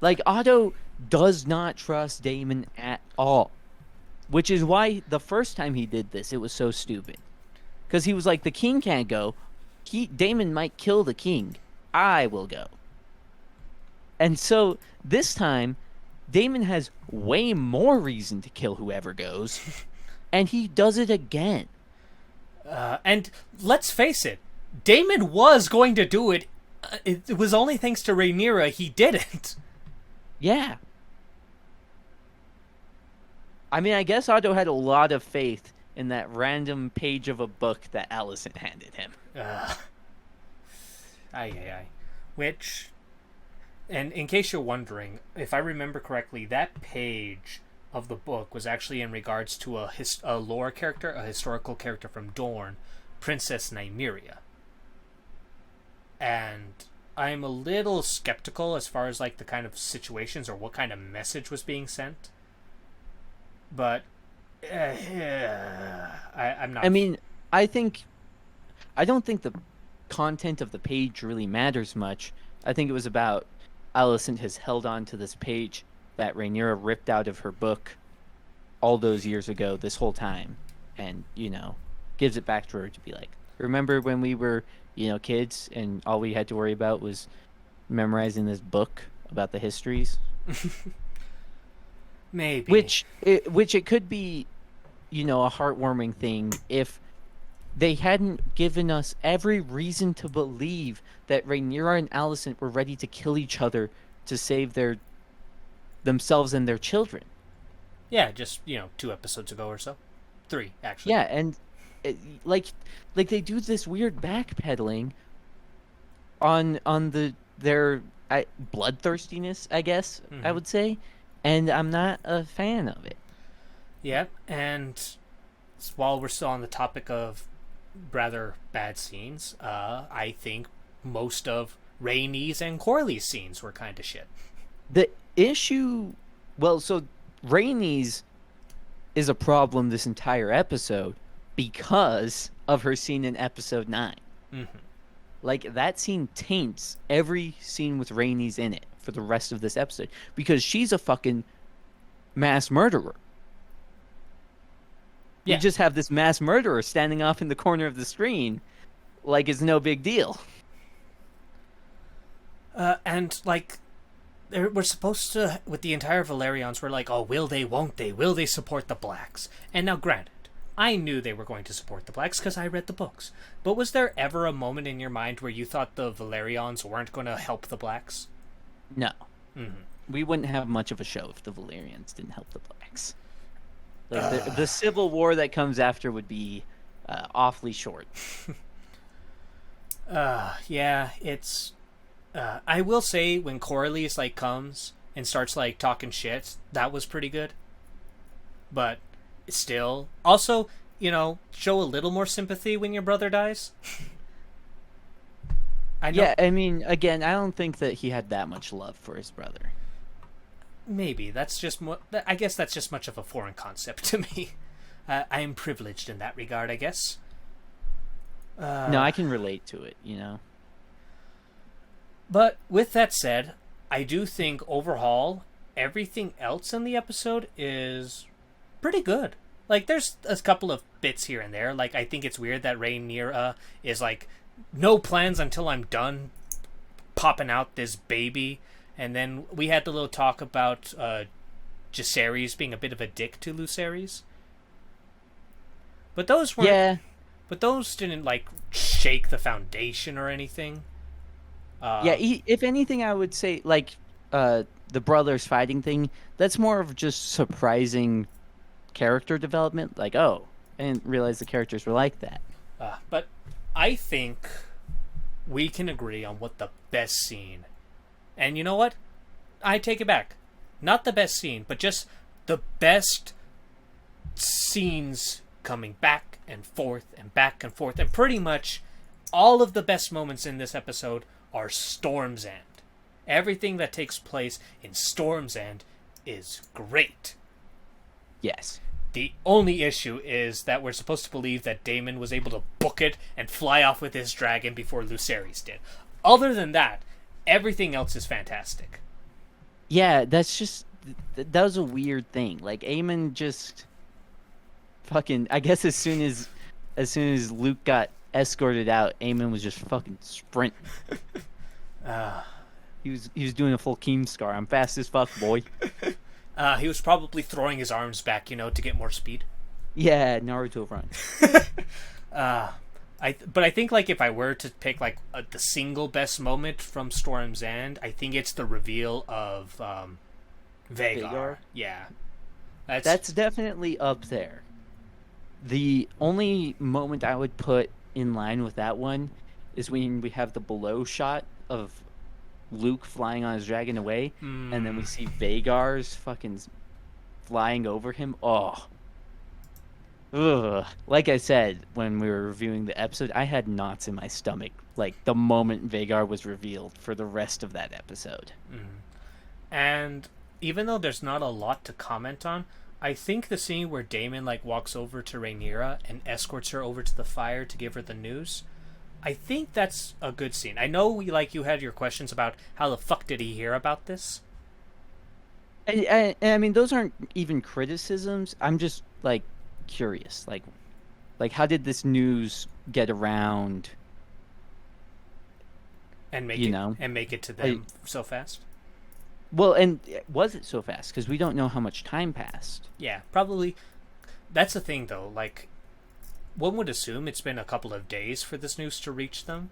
Like, Otto does not trust Daemon at all. Which is why the first time he did this, it was so stupid. Because he was like, the king can't go. Daemon might kill the king. I will go. And so, this time, Daemon has way more reason to kill whoever goes. And he does it again. And let's face it, Daemon was going to do it. It was only thanks to Rhaenyra he didn't. Yeah. I mean, I guess Otto had a lot of faith in that random page of a book that Alicent handed him. Which, and in case you're wondering, if I remember correctly, that page of the book was actually in regards to a lore character, a historical character from Dorne, Princess Nymeria. And I'm a little skeptical as far as like the kind of situations or what kind of message was being sent. But I'm not. I mean, I don't think the content of the page really matters much. I think it was about Alicent has held on to this page that Rhaenyra ripped out of her book all those years ago this whole time, and, you know, gives it back to her to be like, remember when we were, you know, kids and all we had to worry about was memorizing this book about the histories? Maybe. Which it could be, you know, a heartwarming thing if they hadn't given us every reason to believe that Rhaenyra and Alicent were ready to kill each other to save themselves and their children. Yeah, just, you know, 2 episodes ago or so. 3, actually. Yeah, and like they do this weird backpedaling on their bloodthirstiness, I guess, I would say. And I'm not a fan of it. Yeah, and while we're still on the topic of rather bad scenes, I think most of Rhaenys and Corley's scenes were kind of shit. The issue... Well, so Rhaenys is a problem this entire episode because of her scene in episode 9. Mm-hmm. Like, that scene taints every scene with Rhaenys in it for the rest of this episode because she's a fucking mass murderer. Yeah. You just have this mass murderer standing off in the corner of the screen like it's no big deal. And, like, we're supposed to, with the entire Valerians, we're like, oh, will they, won't they? Will they support the Blacks? And now, granted, I knew they were going to support the Blacks because I read the books. But was there ever a moment in your mind where you thought the Valerians weren't going to help the Blacks? No. Mm-hmm. We wouldn't have much of a show if the Valerians didn't help the Blacks. Like the civil war that comes after would be awfully short. Yeah, it's... I will say, when Corlys, like, comes and starts, like, talking shit, that was pretty good. But still... Also, you know, show a little more sympathy when your brother dies. Yeah, I mean, again, I don't think that he had that much love for his brother. maybe that's just I guess that's just much of a foreign concept to me. I am privileged in that regard, I guess. No, I can relate to it, you know. But with that said, I do think overall everything else in the episode is pretty good. Like there's a couple of bits here and there. Like I think it's weird that Rhaenyra is like no plans until I'm done popping out this baby, and then we had the little talk about Jacaerys being a bit of a dick to Lucerys. But those weren't. Yeah. But those didn't like shake the foundation or anything. Yeah, if anything, I would say like the brothers fighting thing. That's more of just surprising character development. Like, oh, I didn't realize the characters were like that. But I think we can agree on what the best scene. And you know what? I take it back. Not the best scene, but just the best scenes coming back and forth and back and forth. And pretty much all of the best moments in this episode are Storm's End. Everything that takes place in Storm's End is great. Yes. The only issue is that we're supposed to believe that Daemon was able to book it and fly off with his dragon before Lucerys did. Other than that, everything else is fantastic. Yeah, that's just that was a weird thing. Like Aemon just fucking. I guess as soon as Luke got escorted out, Aemon was just fucking sprinting. He was doing a full Keemstar. I'm fast as fuck, boy. He was probably throwing his arms back, to get more speed. Yeah, Naruto run. But I think like if I were to pick like the single best moment from Storm's End, I think it's the reveal of Vhagar. Yeah, that's definitely up there. The only moment I would put in line with that one is when we have the below shot of Luke flying on his dragon away, and then we see Vhagar's fucking flying over him. Oh. Ugh. Like I said when we were reviewing the episode, I had knots in my stomach like the moment Vhagar was revealed for the rest of that episode. And even though there's not a lot to comment on, I think the scene where Daemon like walks over to Rhaenyra and escorts her over to the fire to give her the news, I think that's a good scene. I know you had your questions about how the fuck did he hear about this. And I mean, those aren't even criticisms. I'm just like curious, like how did this news get around and make it to them so fast? Well, and was it so fast? Because we don't know how much time passed. Yeah, probably. That's the thing, though. Like, one would assume it's been a couple of days for this news to reach them.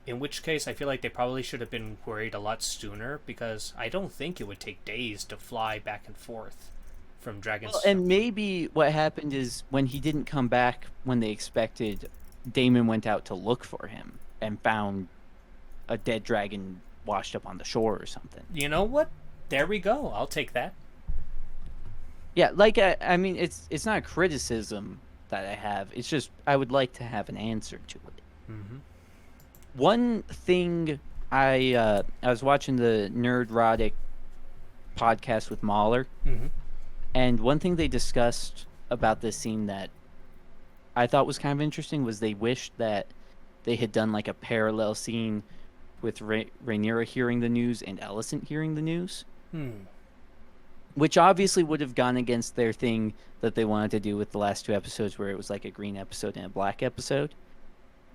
In which case, I feel like they probably should have been worried a lot sooner, because I don't think it would take days to fly back and forth from Dragon's... Well, and maybe what happened is when he didn't come back when they expected, Daemon went out to look for him and found a dead dragon washed up on the shore or something. You know what? There we go. I'll take that. Yeah, like, I mean, it's not a criticism that I have. It's just I would like to have an answer to it. Mm-hmm. One thing I was watching the Nerdrotic podcast with Mahler, and one thing they discussed about this scene that I thought was kind of interesting was they wished that they had done like a parallel scene with Rhaenyra hearing the news and Alicent hearing the news. Which obviously would have gone against their thing that they wanted to do with the last two episodes where it was like a green episode and a black episode.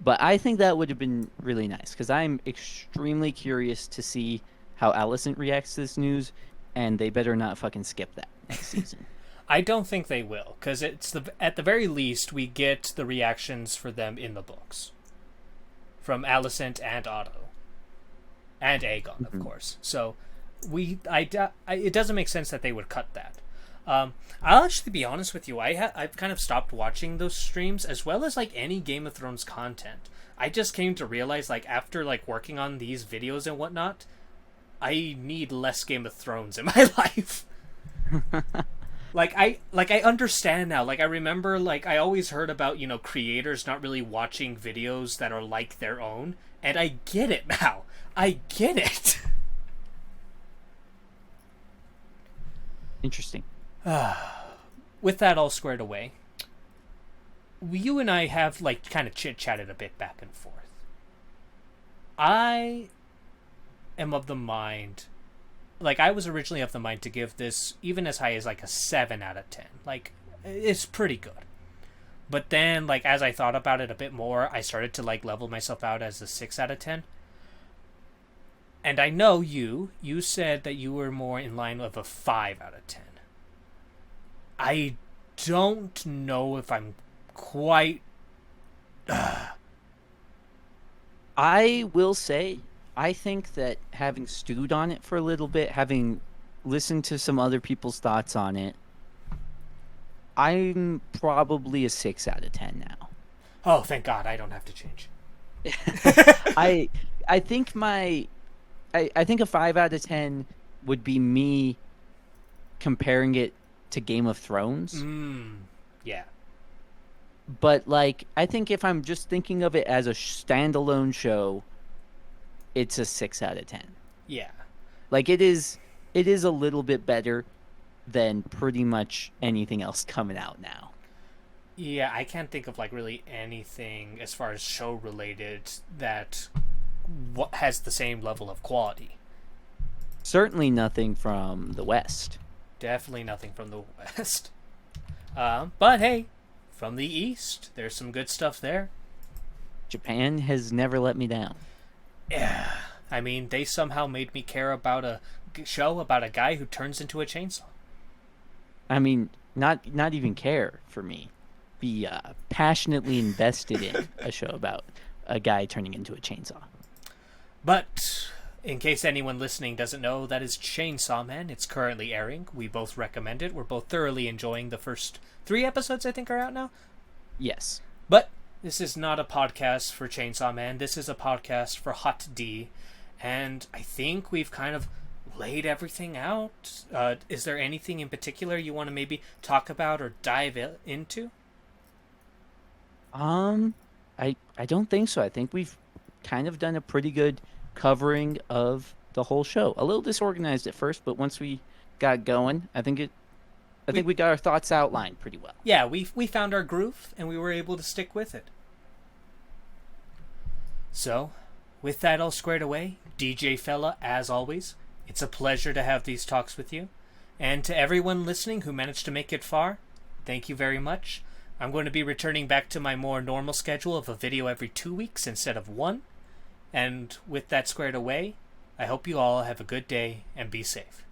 But I think that would have been really nice because I'm extremely curious to see how Alicent reacts to this news, and they better not fucking skip that next season. I don't think they will, because at the very least we get the reactions for them in the books. From Alicent and Otto. And Aegon, of course. So it doesn't make sense that they would cut that. I'll actually be honest with you. I've kind of stopped watching those streams as well as like any Game of Thrones content. I just came to realize like after like working on these videos and whatnot, I need less Game of Thrones in my life. I understand now. Like I remember like I always heard about, creators not really watching videos that are like their own, and I get it now. I get it. Interesting. With that all squared away, you and I have like kind of chit chatted a bit back and forth. I am of the mind, like I was originally of the mind to give this even as high as like a 7 out of 10. Like it's pretty good. But then like as I thought about it a bit more, I started to like level myself out as a 6 out of 10. And I know you said that you were more in line of a 5 out of 10. I don't know if I'm quite. I will say, I think that having stewed on it for a little bit, having listened to some other people's thoughts on it, I'm probably a 6 out of 10 now. Oh, thank God, I don't have to change. I think I think a 5 out of 10 would be me comparing it to Game of Thrones. Yeah. But like, I think if I'm just thinking of it as a standalone show, it's a 6 out of 10. Yeah. Like it is a little bit better than pretty much anything else coming out now. Yeah, I can't think of like really anything as far as show related that has the same level of quality. Certainly nothing from the West. Definitely nothing from the West. But hey, from the East, there's some good stuff there. Japan has never let me down. Yeah. I mean, they somehow made me care about a show about a guy who turns into a chainsaw. I mean, not even care for me. Be passionately invested in a show about a guy turning into a chainsaw. But in case anyone listening doesn't know, that is Chainsaw Man. It's currently airing. We both recommend it. We're both thoroughly enjoying the first 3 episodes, I think, are out now. Yes. But this is not a podcast for Chainsaw Man. This is a podcast for Hot D. And I think we've kind of laid everything out. Is there anything in particular you want to maybe talk about or dive into? I don't think so. I think we've kind of done a pretty good covering of the whole show. A little disorganized at first, but once we got going, I think we got our thoughts outlined pretty well. Yeah, we found our groove and we were able to stick with it. So, with that all squared away, DJ Fella, as always, it's a pleasure to have these talks with you. And to everyone listening who managed to make it far, thank you very much. I'm going to be returning back to my more normal schedule of a video every 2 weeks instead of 1. And with that squared away, I hope you all have a good day and be safe.